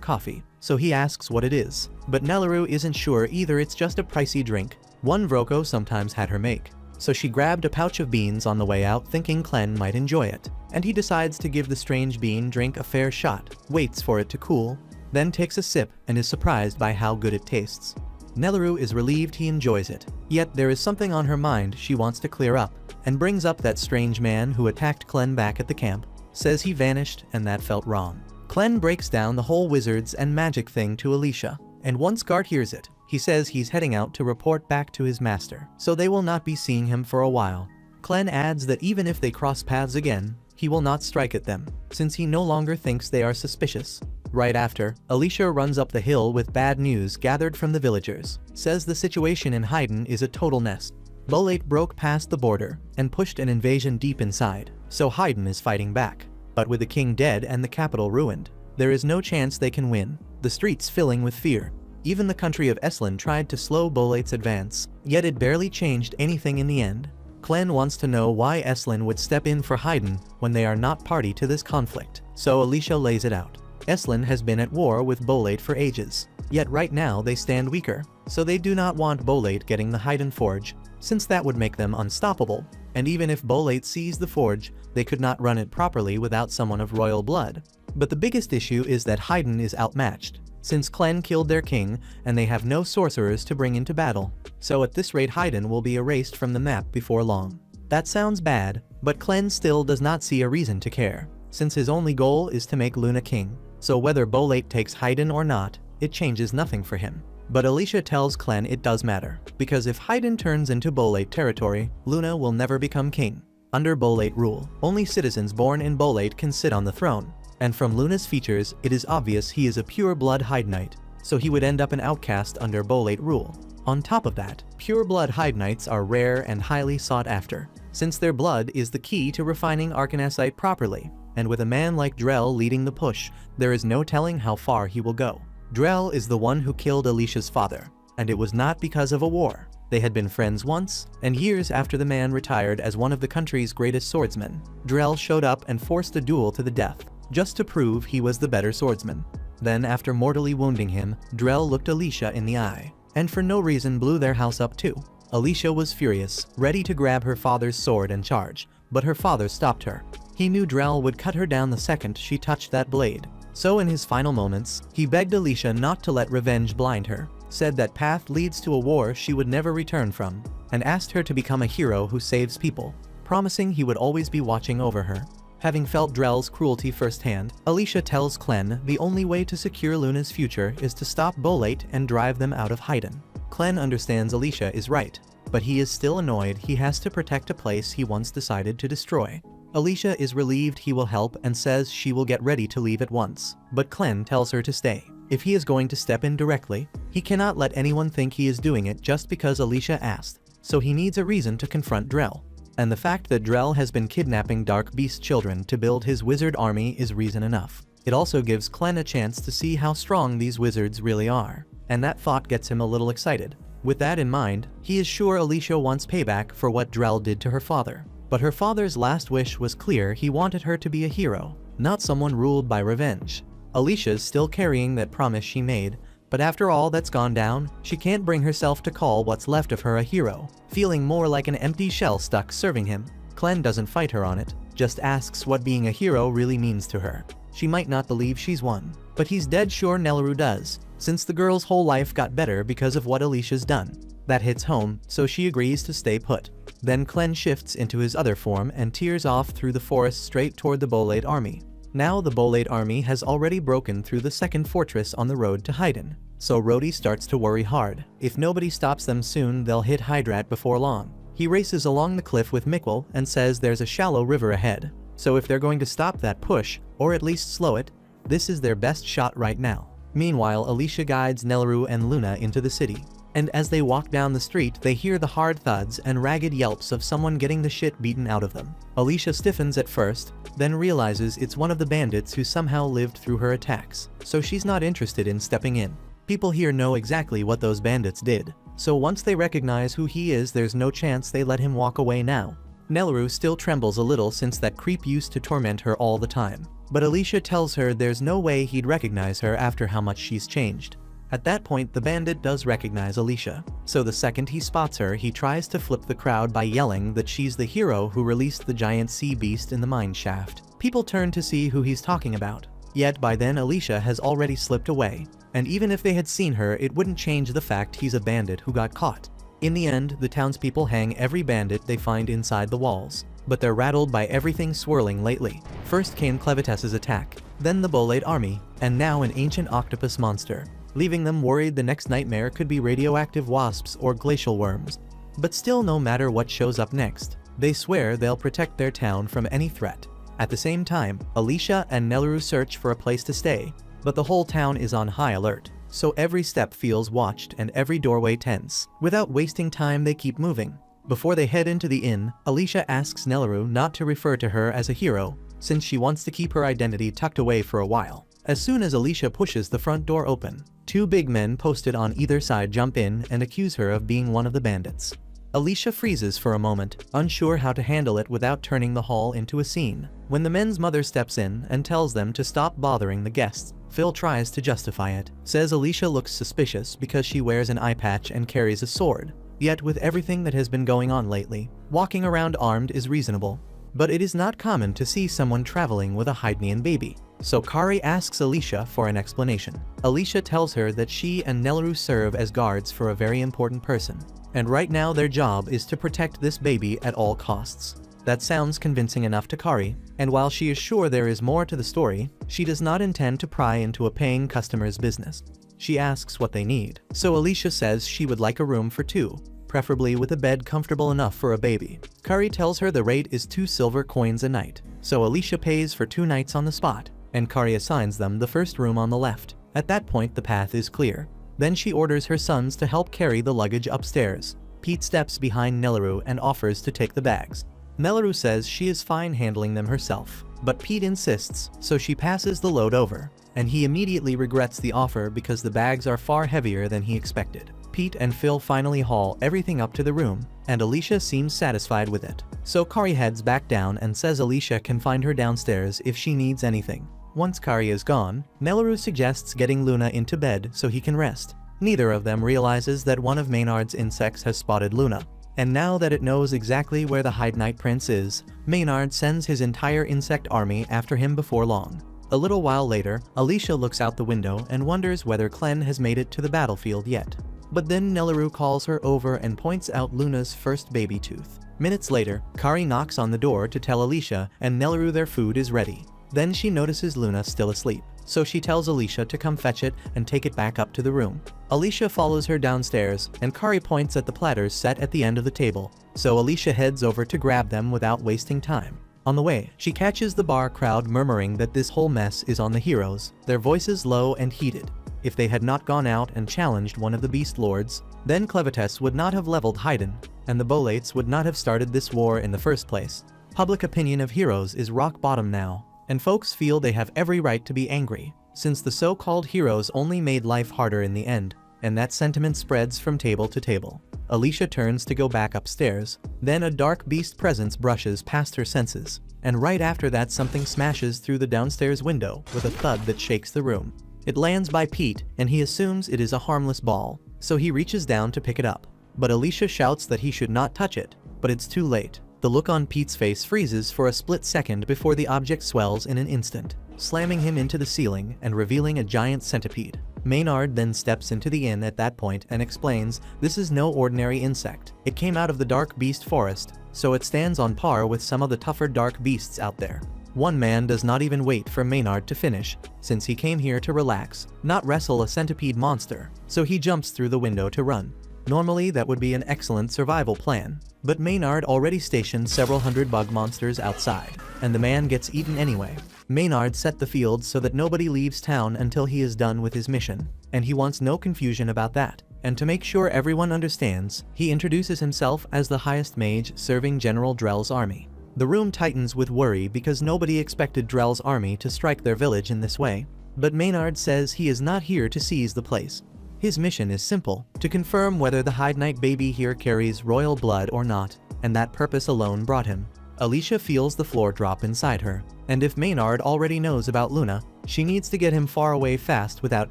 coffee, so he asks what it is, but Nelleru isn't sure either. It's just a pricey drink, one Vroko sometimes had her make. So she grabbed a pouch of beans on the way out thinking Clem might enjoy it, and he decides to give the strange bean drink a fair shot, waits for it to cool, then takes a sip and is surprised by how good it tastes. Nelleru is relieved he enjoys it, yet there is something on her mind she wants to clear up, and brings up that strange man who attacked Clem back at the camp, says he vanished and that felt wrong. Clem breaks down the whole wizards and magic thing to Alicia, and once Gart hears it, he says he's heading out to report back to his master, so they will not be seeing him for a while. Clem adds that even if they cross paths again, he will not strike at them, since he no longer thinks they are suspicious. Right after, Alicia runs up the hill with bad news gathered from the villagers, says the situation in Haydn is a total mess. Bolate broke past the border and pushed an invasion deep inside, so Haydn is fighting back. But with the king dead and the capital ruined, there is no chance they can win, the streets filling with fear. Even the country of Eslan tried to slow Bolate's advance, yet it barely changed anything in the end. Clem wants to know why Eslan would step in for Haydn when they are not party to this conflict, so Alicia lays it out. Eslan has been at war with Bolate for ages, yet right now they stand weaker, so they do not want Bolate getting the Haydn forge, since that would make them unstoppable, and even if Bolate seized the forge, they could not run it properly without someone of royal blood. But the biggest issue is that Haydn is outmatched, since Clem killed their king and they have no sorcerers to bring into battle, so at this rate Haydn will be erased from the map before long. That sounds bad, but Clem still does not see a reason to care, since his only goal is to make Luna king, so whether Bolate takes Haydn or not, it changes nothing for him. But Alicia tells Clem it does matter, because if Haydn turns into Bolate territory, Luna will never become king. Under Bolate rule, only citizens born in Bolate can sit on the throne, and from Luna's features, it is obvious he is a pure-blood Haydnite, so he would end up an outcast under Bolate rule. On top of that, pure-blood Haydnites are rare and highly sought after, since their blood is the key to refining Arcanasite properly, and with a man like Drell leading the push, there is no telling how far he will go. Drell is the one who killed Alicia's father, and it was not because of a war. They had been friends once, and years after the man retired as one of the country's greatest swordsmen, Drell showed up and forced a duel to the death, just to prove he was the better swordsman. Then, after mortally wounding him, Drell looked Alicia in the eye, and for no reason blew their house up too. Alicia was furious, ready to grab her father's sword and charge, but her father stopped her. He knew Drell would cut her down the second she touched that blade. So in his final moments, he begged Alicia not to let revenge blind her, said that path leads to a war she would never return from, and asked her to become a hero who saves people, promising he would always be watching over her. Having felt Drell's cruelty firsthand, Alicia tells Clem the only way to secure Luna's future is to stop Bolate and drive them out of Haydn. Clem understands Alicia is right, but he is still annoyed he has to protect a place he once decided to destroy. Alicia is relieved he will help and says she will get ready to leave at once, but Clem tells her to stay. If he is going to step in directly, he cannot let anyone think he is doing it just because Alicia asked, so he needs a reason to confront Drell. And the fact that Drell has been kidnapping Dark Beast children to build his wizard army is reason enough. It also gives Clem a chance to see how strong these wizards really are, and that thought gets him a little excited. With that in mind, he is sure Alicia wants payback for what Drell did to her father. But her father's last wish was clear: he wanted her to be a hero, not someone ruled by revenge. Alicia's still carrying that promise she made, but after all that's gone down, she can't bring herself to call what's left of her a hero, feeling more like an empty shell stuck serving him. Clem doesn't fight her on it, just asks what being a hero really means to her. She might not believe she's one, but he's dead sure Nelleru does, since the girl's whole life got better because of what Alicia's done. That hits home, so she agrees to stay put. Then Clen shifts into his other form and tears off through the forest straight toward the Bolade army. Now the Bolade army has already broken through the second fortress on the road to Haydn. So Rhodey starts to worry hard. If nobody stops them soon, they'll hit Hydrat before long. He races along the cliff with Mikkel and says there's a shallow river ahead. So if they're going to stop that push, or at least slow it, this is their best shot right now. Meanwhile, Alicia guides Nelaru and Luna into the city. And as they walk down the street, they hear the hard thuds and ragged yelps of someone getting the shit beaten out of them. Alicia stiffens at first, then realizes it's one of the bandits who somehow lived through her attacks, so she's not interested in stepping in. People here know exactly what those bandits did, so once they recognize who he is, there's no chance they let him walk away now. Nelaru still trembles a little since that creep used to torment her all the time, but Alicia tells her there's no way he'd recognize her after how much she's changed. At that point, the bandit does recognize Alicia, so the second he spots her, he tries to flip the crowd by yelling that she's the hero who released the giant sea beast in the mine shaft. People turn to see who he's talking about. Yet by then Alicia has already slipped away, and even if they had seen her, it wouldn't change the fact he's a bandit who got caught. In the end, the townspeople hang every bandit they find inside the walls, but they're rattled by everything swirling lately. First came Clevetess's attack, then the Bolade army, and now an ancient octopus monster, leaving them worried the next nightmare could be radioactive wasps or glacial worms. But still, no matter what shows up next, they swear they'll protect their town from any threat. At the same time, Alicia and Nelaru search for a place to stay, but the whole town is on high alert, so every step feels watched and every doorway tense. Without wasting time, they keep moving. Before they head into the inn, Alicia asks Nelaru not to refer to her as a hero, since she wants to keep her identity tucked away for a while. As soon as Alicia pushes the front door open, two big men posted on either side jump in and accuse her of being one of the bandits. Alicia freezes for a moment, unsure how to handle it without turning the hall into a scene. When the men's mother steps in and tells them to stop bothering the guests, Phil tries to justify it, says Alicia looks suspicious because she wears an eye patch and carries a sword. Yet with everything that has been going on lately, walking around armed is reasonable. But it is not common to see someone traveling with a Haydnian baby. So Kari asks Alicia for an explanation. Alicia tells her that she and Nelaru serve as guards for a very important person, and right now their job is to protect this baby at all costs. That sounds convincing enough to Kari, and while she is sure there is more to the story, she does not intend to pry into a paying customer's business. She asks what they need, so Alicia says she would like a room for two, preferably with a bed comfortable enough for a baby. Kari tells her the rate is 2 silver coins a night, so Alicia pays for 2 nights on the spot, and Kari assigns them the first room on the left. At that point, the path is clear. Then she orders her sons to help carry the luggage upstairs. Pete steps behind Nelaru and offers to take the bags. Nelaru says she is fine handling them herself, but Pete insists, so she passes the load over, and he immediately regrets the offer because the bags are far heavier than he expected. Pete and Phil finally haul everything up to the room, and Alicia seems satisfied with it. So Kari heads back down and says Alicia can find her downstairs if she needs anything. Once Kari is gone, Nelaru suggests getting Luna into bed so he can rest. Neither of them realizes that one of Maynard's insects has spotted Luna. And now that it knows exactly where the Haydnite Prince is, Maynard sends his entire insect army after him before long. A little while later, Alicia looks out the window and wonders whether Clen has made it to the battlefield yet. But then Nelaru calls her over and points out Luna's first baby tooth. Minutes later, Kari knocks on the door to tell Alicia and Nelaru their food is ready. Then she notices Luna still asleep, so she tells Alicia to come fetch it and take it back up to the room. Alicia follows her downstairs, and Kari points at the platters set at the end of the table, so Alicia heads over to grab them without wasting time. On the way, she catches the bar crowd murmuring that this whole mess is on the heroes, their voices low and heated. If they had not gone out and challenged one of the Beast Lords, then Clevetess would not have leveled Haydn, and the Bolates would not have started this war in the first place. Public opinion of heroes is rock bottom now, and folks feel they have every right to be angry, since the so-called heroes only made life harder in the end, and that sentiment spreads from table to table. Alicia turns to go back upstairs, then a dark beast presence brushes past her senses, and right after that something smashes through the downstairs window with a thud that shakes the room. It lands by Pete, and he assumes it is a harmless ball, so he reaches down to pick it up. But Alicia shouts that he should not touch it, but it's too late. The look on Pete's face freezes for a split second before the object swells in an instant. slamming him into the ceiling and revealing a giant centipede. Maynard then steps into the inn at that point and explains this is no ordinary insect. It came out of the dark beast forest, so it stands on par with some of the tougher dark beasts out there. One man does not even wait for Maynard to finish, since he came here to relax, not wrestle a centipede monster, so he jumps through the window to run. Normally that would be an excellent survival plan, but Maynard already stationed several hundred bug monsters outside, and the man gets eaten anyway. Maynard set the field so that nobody leaves town until he is done with his mission, and he wants no confusion about that. And to make sure everyone understands, he introduces himself as the highest mage serving General Drell's army. The room tightens with worry because nobody expected Drell's army to strike their village in this way, but Maynard says he is not here to seize the place. His mission is simple, to confirm whether the Hyde Knight baby here carries royal blood or not, and that purpose alone brought him. Alicia feels the floor drop inside her, and if Maynard already knows about Luna, she needs to get him far away fast without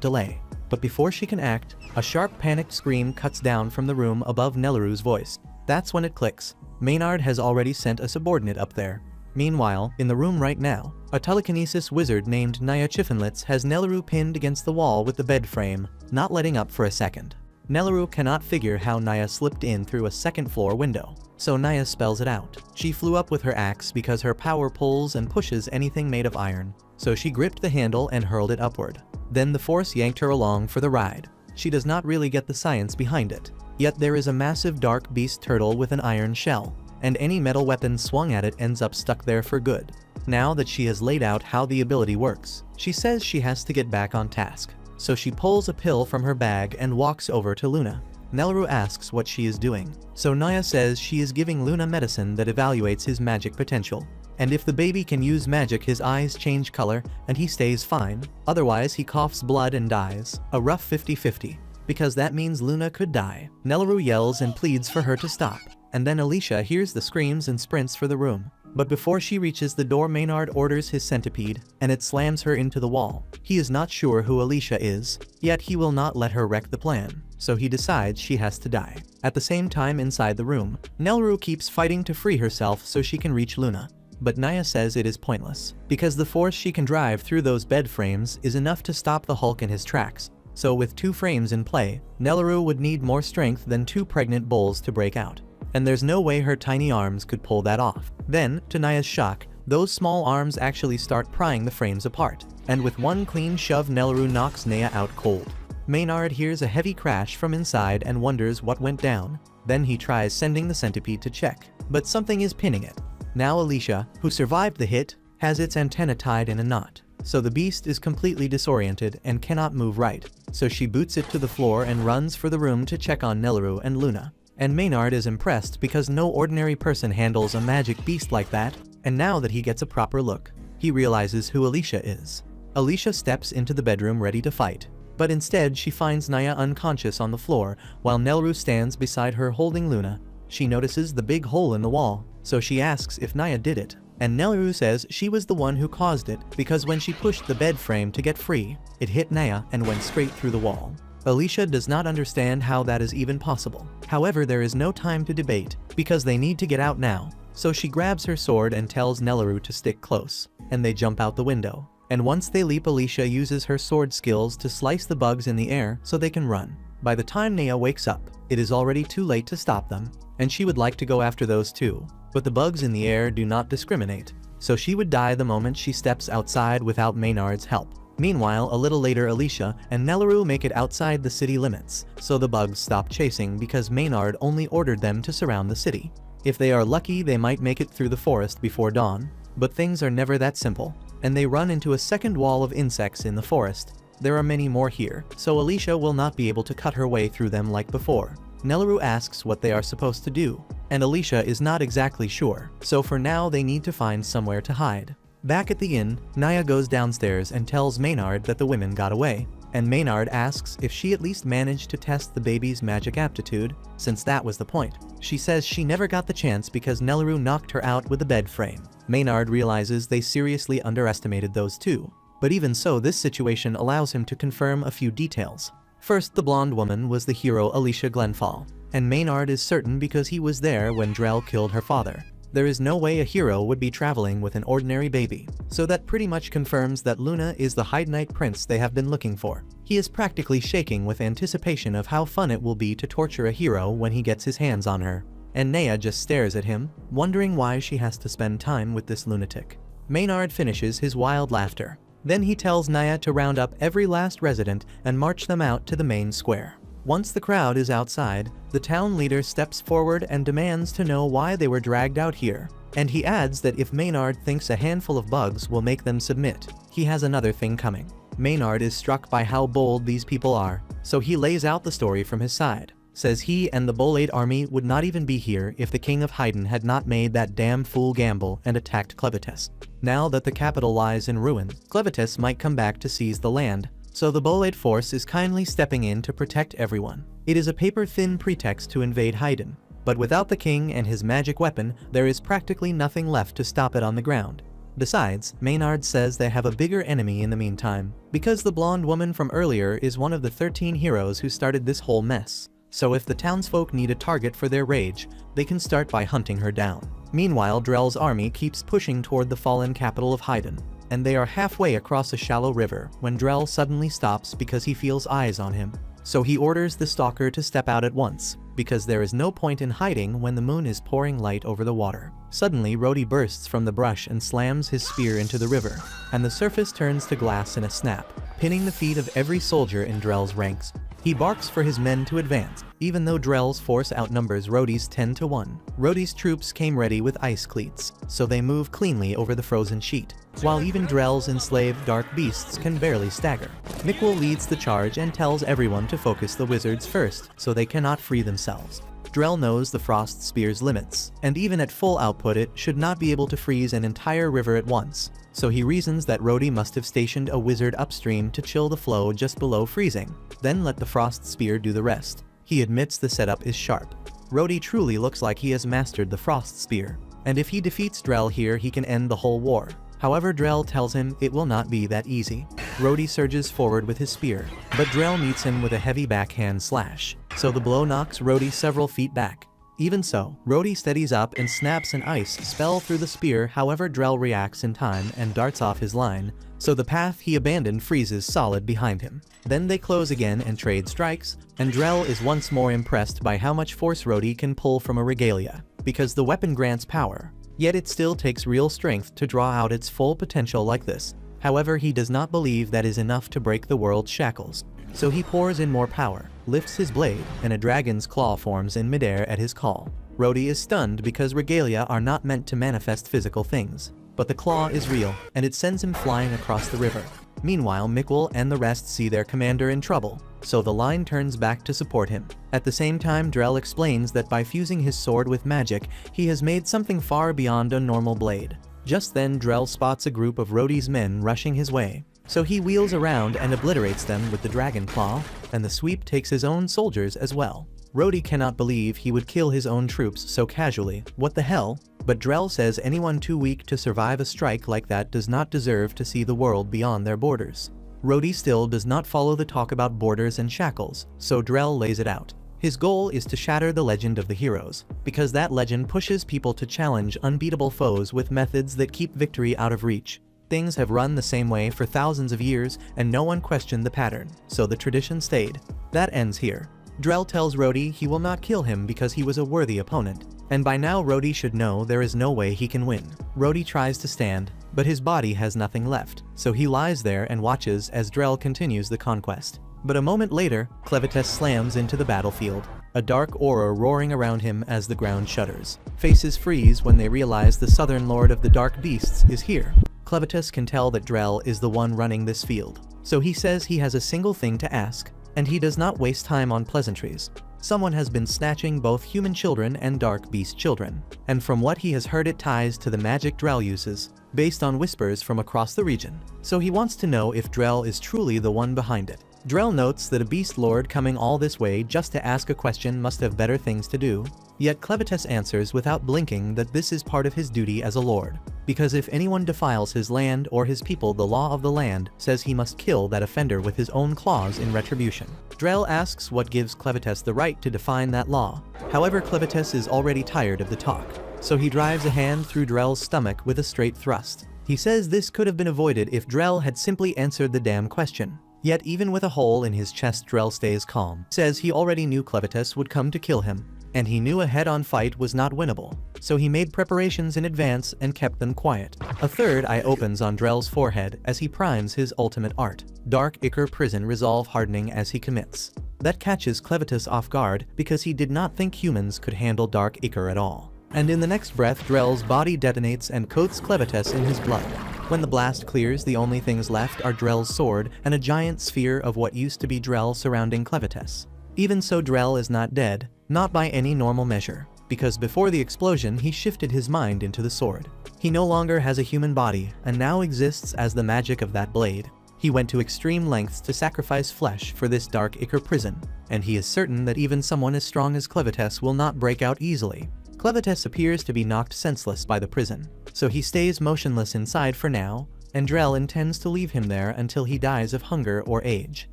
delay. But before she can act, a sharp panicked scream cuts down from the room above Nelleru's voice. That's when it clicks. Maynard has already sent a subordinate up there. Meanwhile, in the room right now, a telekinesis wizard named Naya Chiffinlitz has Nelleru pinned against the wall with the bed frame, not letting up for a second. Nelleru cannot figure how Naya slipped in through a second-floor window, so Naya spells it out. She flew up with her axe because her power pulls and pushes anything made of iron, so she gripped the handle and hurled it upward. Then the force yanked her along for the ride. She does not really get the science behind it. Yet there is a massive dark beast turtle with an iron shell, and any metal weapon swung at it ends up stuck there for good. Now that she has laid out how the ability works, she says she has to get back on task. So she pulls a pill from her bag and walks over to Luna. Nelleru asks what she is doing, so Naya says she is giving Luna medicine that evaluates his magic potential. And if the baby can use magic, his eyes change color and he stays fine, otherwise he coughs blood and dies. A rough 50-50. Because that means Luna could die. Nelleru yells and pleads for her to stop, and then Alicia hears the screams and sprints for the room. But before she reaches the door, Maynard orders his centipede, and it slams her into the wall. He is not sure who Alicia is, yet he will not let her wreck the plan, so he decides she has to die. At the same time inside the room, Nelleru keeps fighting to free herself so she can reach Luna. But Naya says it is pointless, because the force she can drive through those bed frames is enough to stop the Hulk in his tracks. So with 2 frames in play, Nelleru would need more strength than 2 pregnant bulls to break out. And there's no way her tiny arms could pull that off. Then, to Naya's shock, those small arms actually start prying the frames apart. And with one clean shove, Nelleru knocks Naya out cold. Maynard hears a heavy crash from inside and wonders what went down. Then he tries sending the centipede to check, but something is pinning it. Now Alicia, who survived the hit, has its antenna tied in a knot. So the beast is completely disoriented and cannot move right. So she boots it to the floor and runs for the room to check on Nelleru and Luna. And Maynard is impressed because no ordinary person handles a magic beast like that, and now that he gets a proper look, he realizes who Alicia is. Alicia steps into the bedroom ready to fight, but instead she finds Naya unconscious on the floor while Nelleru stands beside her holding Luna. She notices the big hole in the wall, so she asks if Naya did it, and Nelleru says she was the one who caused it because when she pushed the bed frame to get free, it hit Naya and went straight through the wall. Alicia does not understand how that is even possible. However, there is no time to debate, because they need to get out now. So she grabs her sword and tells Nelleru to stick close, and they jump out the window. And once they leap, Alicia uses her sword skills to slice the bugs in the air so they can run. By the time Naya wakes up, it is already too late to stop them, and she would like to go after those too. But the bugs in the air do not discriminate, so she would die the moment she steps outside without Maynard's help. Meanwhile, a little later, Alicia and Nelleru make it outside the city limits, so the bugs stop chasing because Maynard only ordered them to surround the city. If they are lucky, they might make it through the forest before dawn, but things are never that simple, and they run into a second wall of insects in the forest. There are many more here, so Alicia will not be able to cut her way through them like before. Nelleru asks what they are supposed to do, and Alicia is not exactly sure, so for now they need to find somewhere to hide. Back at the inn, Naya goes downstairs and tells Maynard that the women got away, and Maynard asks if she at least managed to test the baby's magic aptitude, since that was the point. She says she never got the chance because Nelleru knocked her out with the bed frame. Maynard realizes they seriously underestimated those two, but even so, this situation allows him to confirm a few details. First, the blonde woman was the hero Alicia Glenfall, and Maynard is certain because he was there when Drell killed her father. there is no way a hero would be traveling with an ordinary baby. So that pretty much confirms that Luna is the Hydenite prince they have been looking for. He is practically shaking with anticipation of how fun it will be to torture a hero when he gets his hands on her. And Naya just stares at him, wondering why she has to spend time with this lunatic. Maynard finishes his wild laughter. Then he tells Naya to round up every last resident and march them out to the main square. Once the crowd is outside, the town leader steps forward and demands to know why they were dragged out here. And he adds that if Maynard thinks a handful of bugs will make them submit, he has another thing coming. Maynard is struck by how bold these people are, so he lays out the story from his side. Says he and the Bolade army would not even be here if the king of Hyden had not made that damn fool gamble and attacked Clevites. Now that the capital lies in ruin, Clevites might come back to seize the land, so the Bolade force is kindly stepping in to protect everyone. It is a paper-thin pretext to invade Hyden, but without the king and his magic weapon, there is practically nothing left to stop it on the ground. Besides, Maynard says they have a bigger enemy in the meantime, because the blonde woman from earlier is one of the 13 heroes who started this whole mess. So if the townsfolk need a target for their rage, they can start by hunting her down. Meanwhile, Drell's army keeps pushing toward the fallen capital of Hyden, and they are halfway across a shallow river when Drell suddenly stops because he feels eyes on him. So he orders the stalker to step out at once, because there is no point in hiding when the moon is pouring light over the water. Suddenly, Rhodey bursts from the brush and slams his spear into the river, and the surface turns to glass in a snap, pinning the feet of every soldier in Drell's ranks. He barks for his men to advance, even though Drell's force outnumbers Rhodey's 10-1. Rhodey's troops came ready with ice cleats, so they move cleanly over the frozen sheet, while even Drell's enslaved dark beasts can barely stagger. Mikkel leads the charge and tells everyone to focus the wizards first, so they cannot free themselves. Drell knows the frost spear's limits, and even at full output it should not be able to freeze an entire river at once, so he reasons that Rhodey must have stationed a wizard upstream to chill the flow just below freezing, then let the frost spear do the rest. He admits the setup is sharp. Rhodey truly looks like he has mastered the frost spear, and if he defeats Drell here he can end the whole war. However, Drell tells him it will not be that easy. Rhodey surges forward with his spear, but Drell meets him with a heavy backhand slash, so the blow knocks Rhodey several feet back. Even so, Rhodey steadies up and snaps an ice spell through the spear. However, Drell reacts in time and darts off his line, so the path he abandoned freezes solid behind him. Then they close again and trade strikes, and Drell is once more impressed by how much force Rhodey can pull from a regalia, because the weapon grants power. Yet it still takes real strength to draw out its full potential like this. However, he does not believe that is enough to break the world's shackles. So he pours in more power, lifts his blade, and a dragon's claw forms in midair at his call. Rhodey is stunned because regalia are not meant to manifest physical things, but the claw is real, and it sends him flying across the river. Meanwhile, Mikkel and the rest see their commander in trouble, so the line turns back to support him. At the same time, Drell explains that by fusing his sword with magic, he has made something far beyond a normal blade. Just then, Drell spots a group of Rhodey's men rushing his way, so he wheels around and obliterates them with the dragon claw, and the sweep takes his own soldiers as well. Rhodey cannot believe he would kill his own troops so casually. What the hell? But Drell says anyone too weak to survive a strike like that does not deserve to see the world beyond their borders. Rhodey still does not follow the talk about borders and shackles, so Drell lays it out. His goal is to shatter the legend of the heroes, because that legend pushes people to challenge unbeatable foes with methods that keep victory out of reach. Things have run the same way for thousands of years, and no one questioned the pattern, so the tradition stayed. That ends here. Drell tells Rhodey he will not kill him because he was a worthy opponent, and by now Rhodey should know there is no way he can win. Rhodey tries to stand, but his body has nothing left, so he lies there and watches as Drell continues the conquest. But a moment later, Clevites slams into the battlefield, a dark aura roaring around him as the ground shudders. Faces freeze when they realize the southern lord of the dark beasts is here. Clevites can tell that Drell is the one running this field, so he says he has a single thing to ask, and he does not waste time on pleasantries. Someone has been snatching both human children and dark beast children, and from what he has heard it ties to the magic Drell uses, based on whispers from across the region. So he wants to know if Drell is truly the one behind it. Drell notes that a beast lord coming all this way just to ask a question must have better things to do, yet Clevites answers without blinking that this is part of his duty as a lord, because if anyone defiles his land or his people, the law of the land says he must kill that offender with his own claws in retribution. Drell asks what gives Clevites the right to define that law. However, Clevites is already tired of the talk. so he drives a hand through Drell's stomach with a straight thrust. He says this could have been avoided if Drell had simply answered the damn question. Yet even with a hole in his chest, Drell stays calm. Says he already knew Clevitus would come to kill him, and he knew a head-on fight was not winnable, so he made preparations in advance and kept them quiet. A third eye opens on Drell's forehead as he primes his ultimate art. Dark Ichor Prison resolve hardening as he commits. That catches Clevitus off guard because he did not think humans could handle Dark Ichor at all. And in the next breath, Drell's body detonates and coats Clevitus in his blood. When the blast clears, the only things left are Drell's sword and a giant sphere of what used to be Drell surrounding Clevitus. Even so, Drell is not dead, not by any normal measure, because before the explosion he shifted his mind into the sword. He no longer has a human body and now exists as the magic of that blade. He went to extreme lengths to sacrifice flesh for this Dark Ichor prison, and he is certain that even someone as strong as Clevitus will not break out easily. Clevitus appears to be knocked senseless by the prison, so he stays motionless inside for now, and Drell intends to leave him there until he dies of hunger or age.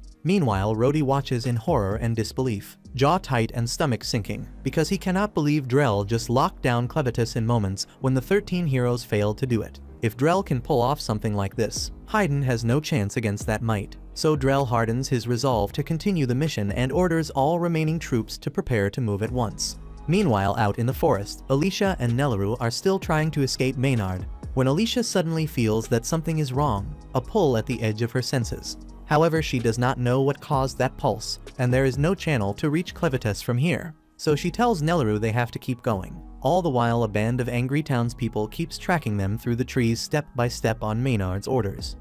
Meanwhile, Rhodey watches in horror and disbelief, jaw tight and stomach sinking, because he cannot believe Drell just locked down Clevitus in moments when the 13 heroes failed to do it. If Drell can pull off something like this, Haydn has no chance against that might. So Drell hardens his resolve to continue the mission and orders all remaining troops to prepare to move at once. Meanwhile, out in the forest, Alicia and Nelleru are still trying to escape Maynard, when Alicia suddenly feels that something is wrong, a pull at the edge of her senses. However, she does not know what caused that pulse, and there is no channel to reach Clevitus from here, so she tells Nelleru they have to keep going. All the while, a band of angry townspeople keeps tracking them through the trees step by step on Maynard's orders.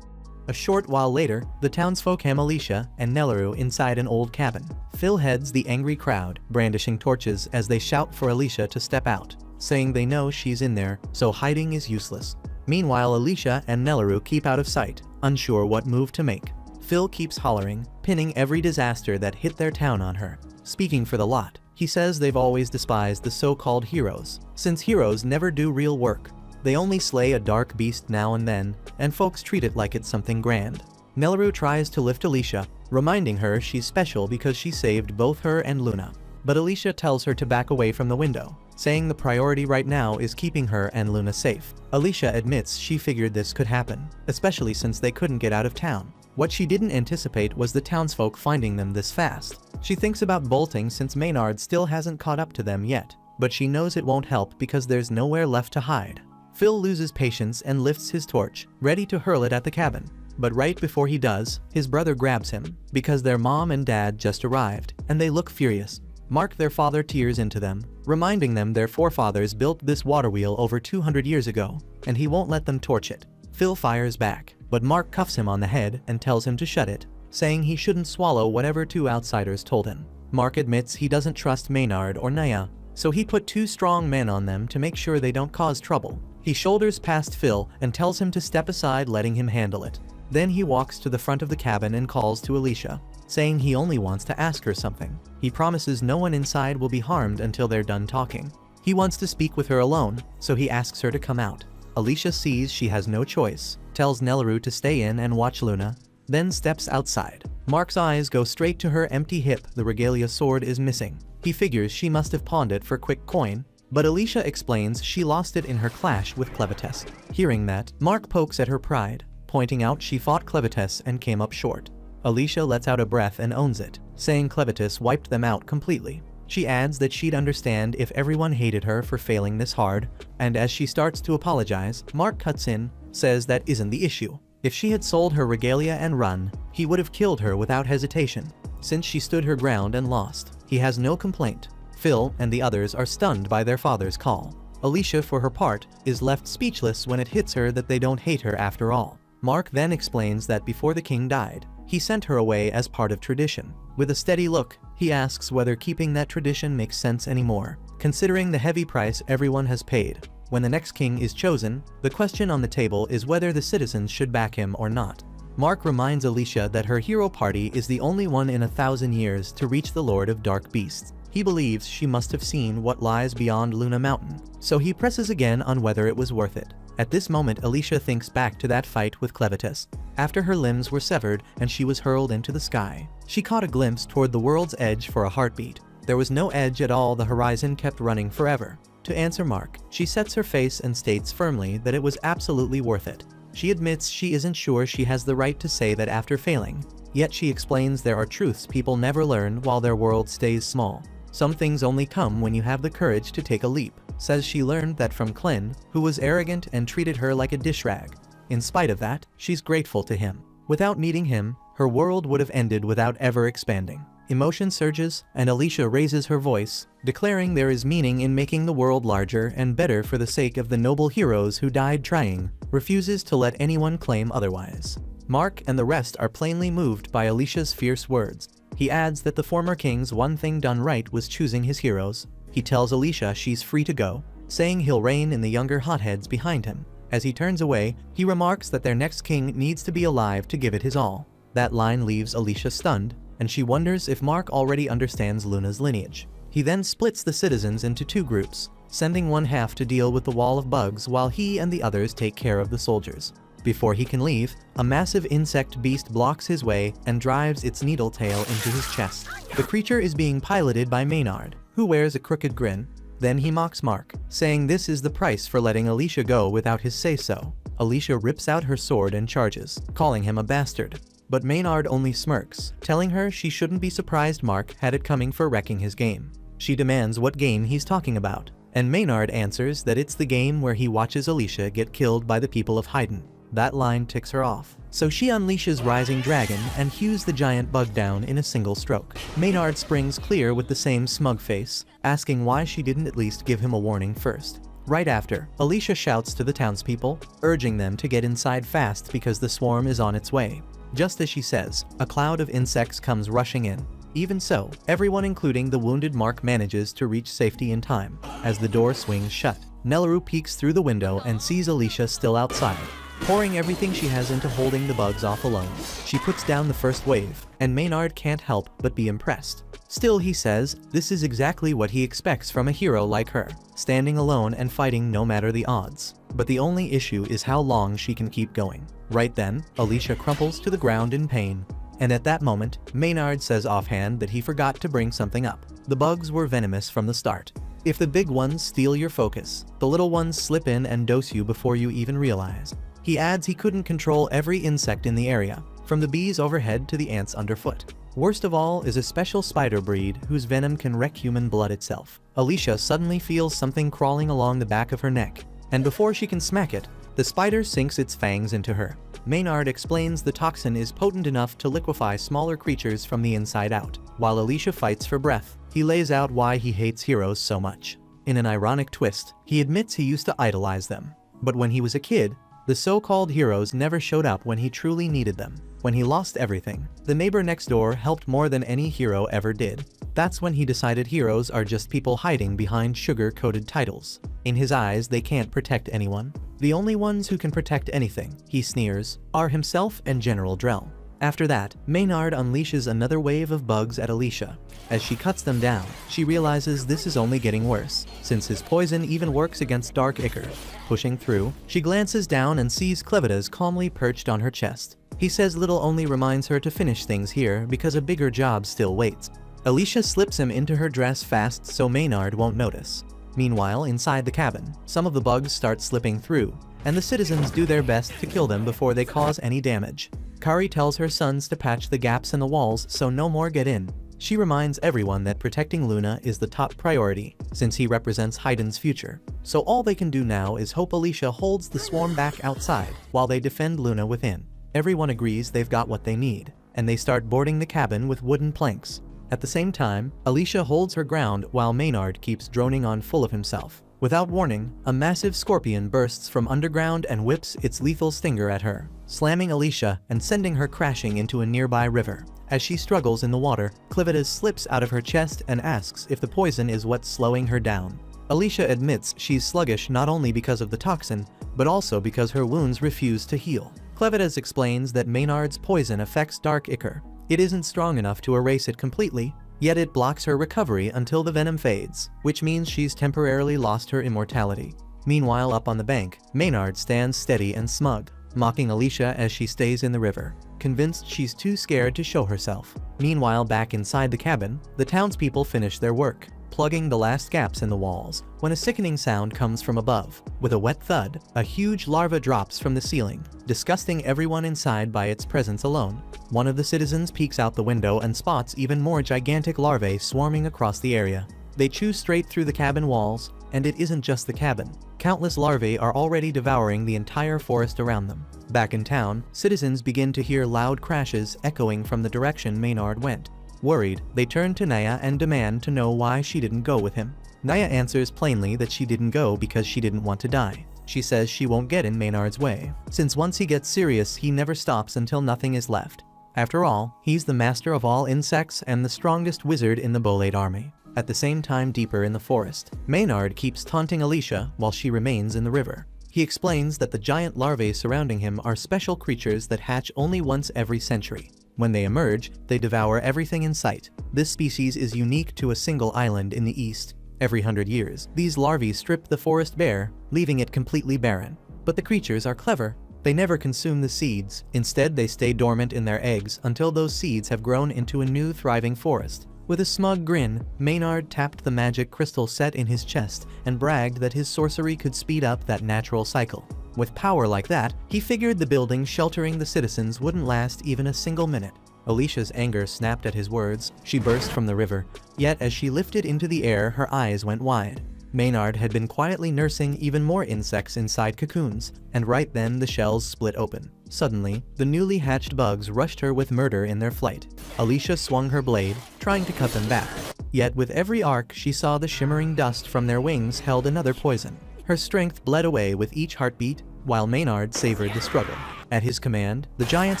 A short while later, the townsfolk hem Alicia and Nelleru inside an old cabin. Phil heads the angry crowd, brandishing torches as they shout for Alicia to step out, saying they know she's in there, so hiding is useless. Meanwhile, Alicia and Nelleru keep out of sight, unsure what move to make. Phil keeps hollering, pinning every disaster that hit their town on her. Speaking for the lot, he says they've always despised the so-called heroes, since heroes never do real work. They only slay a dark beast now and then, and folks treat it like it's something grand. Nelleru tries to lift Alicia, reminding her she's special because she saved both her and Luna. But Alicia tells her to back away from the window, saying the priority right now is keeping her and Luna safe. Alicia admits she figured this could happen, especially since they couldn't get out of town. What she didn't anticipate was the townsfolk finding them this fast. She thinks about bolting since Maynard still hasn't caught up to them yet, but she knows it won't help because there's nowhere left to hide. Phil loses patience and lifts his torch, ready to hurl it at the cabin. But right before he does, his brother grabs him, because their mom and dad just arrived, and they look furious. Mark, their father, tears into them, reminding them their forefathers built this water wheel over 200 years ago, and he won't let them torch it. Phil fires back, but Mark cuffs him on the head and tells him to shut it, saying he shouldn't swallow whatever two outsiders told him. Mark admits he doesn't trust Maynard or Naya, so he put 2 strong men on them to make sure they don't cause trouble. He shoulders past Phil and tells him to step aside, letting him handle it. Then he walks to the front of the cabin and calls to Alicia, saying he only wants to ask her something. He promises no one inside will be harmed until they're done talking. He wants to speak with her alone, so he asks her to come out. Alicia sees she has no choice, tells Nelleru to stay in and watch Luna, then steps outside. Mark's eyes go straight to her empty hip. The regalia sword is missing. He figures she must have pawned it for quick coin, but Alicia explains she lost it in her clash with Clevitus. Hearing that, Mark pokes at her pride, pointing out she fought Clevitus and came up short. Alicia lets out a breath and owns it, saying Clevitus wiped them out completely. She adds that she'd understand if everyone hated her for failing this hard, and as she starts to apologize, Mark cuts in, says that isn't the issue. If she had sold her regalia and run, he would have killed her without hesitation, since she stood her ground and lost. He has no complaint. Phil and the others are stunned by their father's call. Alicia, for her part, is left speechless when it hits her that they don't hate her after all. Mark then explains that before the king died, he sent her away as part of tradition. With a steady look, he asks whether keeping that tradition makes sense anymore, considering the heavy price everyone has paid. When the next king is chosen, the question on the table is whether the citizens should back him or not. Mark reminds Alicia that her hero party is the only one in 1,000 years to reach the Lord of Dark Beasts. He believes she must have seen what lies beyond Luna Mountain, so he presses again on whether it was worth it. At this moment, Alicia thinks back to that fight with Clevitus, after her limbs were severed and she was hurled into the sky. She caught a glimpse toward the world's edge for a heartbeat. There was no edge at all. The horizon kept running forever. To answer Mark, she sets her face and states firmly that it was absolutely worth it. She admits she isn't sure she has the right to say that after failing, yet she explains there are truths people never learn while their world stays small. Some things only come when you have the courage to take a leap, says she learned that from Clyn, who was arrogant and treated her like a dish rag. In spite of that, she's grateful to him. Without meeting him, her world would have ended without ever expanding. Emotion surges, and Alicia raises her voice, declaring there is meaning in making the world larger and better for the sake of the noble heroes who died trying, refuses to let anyone claim otherwise. Mark and the rest are plainly moved by Alicia's fierce words. He adds that the former king's one thing done right was choosing his heroes. He tells Alicia she's free to go, saying he'll reign in the younger hotheads behind him. As he turns away, he remarks that their next king needs to be alive to give it his all. That line leaves Alicia stunned, and she wonders if Mark already understands Luna's lineage. He then splits the citizens into two groups, sending one half to deal with the wall of bugs while he and the others take care of the soldiers. Before he can leave, a massive insect beast blocks his way and drives its needle tail into his chest. The creature is being piloted by Maynard, who wears a crooked grin. Then he mocks Mark, saying this is the price for letting Alicia go without his say-so. Alicia rips out her sword and charges, calling him a bastard. But Maynard only smirks, telling her she shouldn't be surprised Mark had it coming for wrecking his game. She demands what game he's talking about, and Maynard answers that it's the game where he watches Alicia get killed by the people of Haydn. That line ticks her off, so she unleashes Rising Dragon and hews the giant bug down in a single stroke. Maynard springs clear with the same smug face, asking why she didn't at least give him a warning first. Right after, Alicia shouts to the townspeople, urging them to get inside fast because the swarm is on its way. Just as she says, a cloud of insects comes rushing in. Even so, everyone including the wounded Mark manages to reach safety in time. As the door swings shut, Nelleru peeks through the window and sees Alicia still outside. Pouring everything she has into holding the bugs off alone, she puts down the first wave, and Maynard can't help but be impressed. Still, he says, this is exactly what he expects from a hero like her, standing alone and fighting no matter the odds. But the only issue is how long she can keep going. Right then, Alicia crumples to the ground in pain, and at that moment, Maynard says offhand that he forgot to bring something up. The bugs were venomous from the start. If the big ones steal your focus, the little ones slip in and dose you before you even realize. He adds he couldn't control every insect in the area, from the bees overhead to the ants underfoot. Worst of all is a special spider breed whose venom can wreck human blood itself. Alicia suddenly feels something crawling along the back of her neck, and before she can smack it, the spider sinks its fangs into her. Maynard explains the toxin is potent enough to liquefy smaller creatures from the inside out. While Alicia fights for breath, he lays out why he hates heroes so much. In an ironic twist, he admits he used to idolize them. But when he was a kid, the so-called heroes never showed up when he truly needed them. When he lost everything, the neighbor next door helped more than any hero ever did. That's when he decided heroes are just people hiding behind sugar-coated titles. In his eyes, they can't protect anyone. The only ones who can protect anything, he sneers, are himself and General Drell. After that, Maynard unleashes another wave of bugs at Alicia. As she cuts them down, she realizes this is only getting worse, since his poison even works against dark ichor. Pushing through, she glances down and sees Clevitas calmly perched on her chest. He says little only reminds her to finish things here because a bigger job still waits. Alicia slips him into her dress fast so Maynard won't notice. Meanwhile, inside the cabin, some of the bugs start slipping through, and the citizens do their best to kill them before they cause any damage. Kari tells her sons to patch the gaps in the walls so no more get in. She reminds everyone that protecting Luna is the top priority, since he represents Haydn's future. So all they can do now is hope Alicia holds the swarm back outside, while they defend Luna within. Everyone agrees they've got what they need, and they start boarding the cabin with wooden planks. At the same time, Alicia holds her ground while Maynard keeps droning on full of himself. Without warning, a massive scorpion bursts from underground and whips its lethal stinger at her, slamming Alicia and sending her crashing into a nearby river. As she struggles in the water, Clevitas slips out of her chest and asks if the poison is what's slowing her down. Alicia admits she's sluggish not only because of the toxin, but also because her wounds refuse to heal. Clevitas explains that Maynard's poison affects dark ichor. It isn't strong enough to erase it completely, yet it blocks her recovery until the venom fades, which means she's temporarily lost her immortality. Meanwhile, up on the bank, Maynard stands steady and smug, mocking Alicia as she stays in the river, convinced she's too scared to show herself. Meanwhile, back inside the cabin, the townspeople finish their work. plugging the last gaps in the walls, when a sickening sound comes from above. With a wet thud, a huge larva drops from the ceiling, disgusting everyone inside by its presence alone. One of the citizens peeks out the window and spots even more gigantic larvae swarming across the area. They chew straight through the cabin walls, and it isn't just the cabin. Countless larvae are already devouring the entire forest around them. Back in town, citizens begin to hear loud crashes echoing from the direction Maynard went. Worried, they turn to Naya and demand to know why she didn't go with him. Naya answers plainly that she didn't go because she didn't want to die. She says she won't get in Maynard's way, since once he gets serious he never stops until nothing is left. After all, he's the master of all insects and the strongest wizard in the Bolade army. At the same time, deeper in the forest, Maynard keeps taunting Alicia while she remains in the river. He explains that the giant larvae surrounding him are special creatures that hatch only once every century. When they emerge, they devour everything in sight. This species is unique to a single island in the east. Every 100 years, these larvae strip the forest bare, leaving it completely barren. But the creatures are clever. They never consume the seeds. Instead, they stay dormant in their eggs until those seeds have grown into a new thriving forest. With a smug grin, Maynard tapped the magic crystal set in his chest and bragged that his sorcery could speed up that natural cycle. With power like that, he figured the building sheltering the citizens wouldn't last even a single minute. Alicia's anger snapped at his words. She burst from the river, yet as she lifted into the air, her eyes went wide. Maynard had been quietly nursing even more insects inside cocoons, and right then the shells split open. Suddenly, the newly hatched bugs rushed her with murder in their flight. Alicia swung her blade, trying to cut them back. Yet with every arc, she saw the shimmering dust from their wings held another poison. Her strength bled away with each heartbeat, while Maynard savored the struggle. At his command, the giant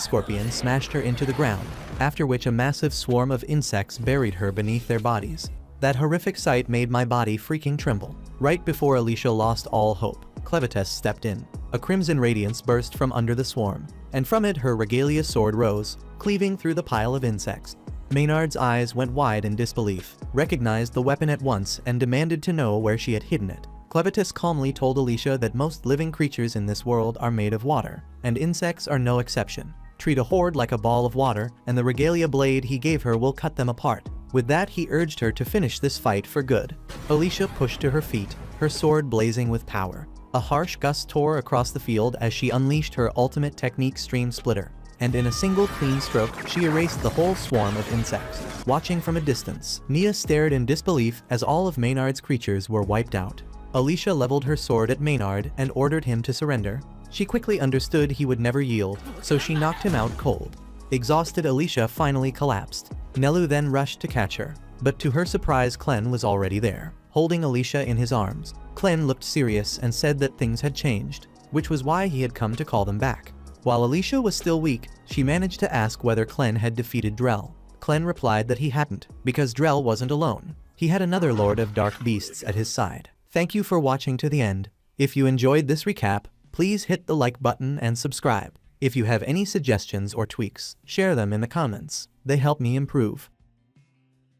scorpion smashed her into the ground, after which a massive swarm of insects buried her beneath their bodies. That horrific sight made my body freaking tremble. Right before Alicia lost all hope, Clevites stepped in. A crimson radiance burst from under the swarm, and from it her regalia sword rose, cleaving through the pile of insects. Maynard's eyes went wide in disbelief, recognized the weapon at once, and demanded to know where she had hidden it. Clevites calmly told Alicia that most living creatures in this world are made of water, and insects are no exception. Treat a horde like a ball of water, and the regalia blade he gave her will cut them apart. With that, he urged her to finish this fight for good. Alicia pushed to her feet, her sword blazing with power. A harsh gust tore across the field as she unleashed her ultimate technique, Stream Splitter, and in a single clean stroke, she erased the whole swarm of insects. Watching from a distance, Nia stared in disbelief as all of Maynard's creatures were wiped out. Alicia leveled her sword at Maynard and ordered him to surrender. She quickly understood he would never yield, so she knocked him out cold. Exhausted, Alicia finally collapsed. Nelu then rushed to catch her, but to her surprise, Clen was already there, holding Alicia in his arms. Clen looked serious and said that things had changed, which was why he had come to call them back. While Alicia was still weak, she managed to ask whether Clen had defeated Drell. Clen replied that he hadn't, because Drell wasn't alone. He had another Lord of Dark Beasts at his side. Thank you for watching to the end. If you enjoyed this recap, please hit the like button and subscribe. If you have any suggestions or tweaks, share them in the comments. They help me improve.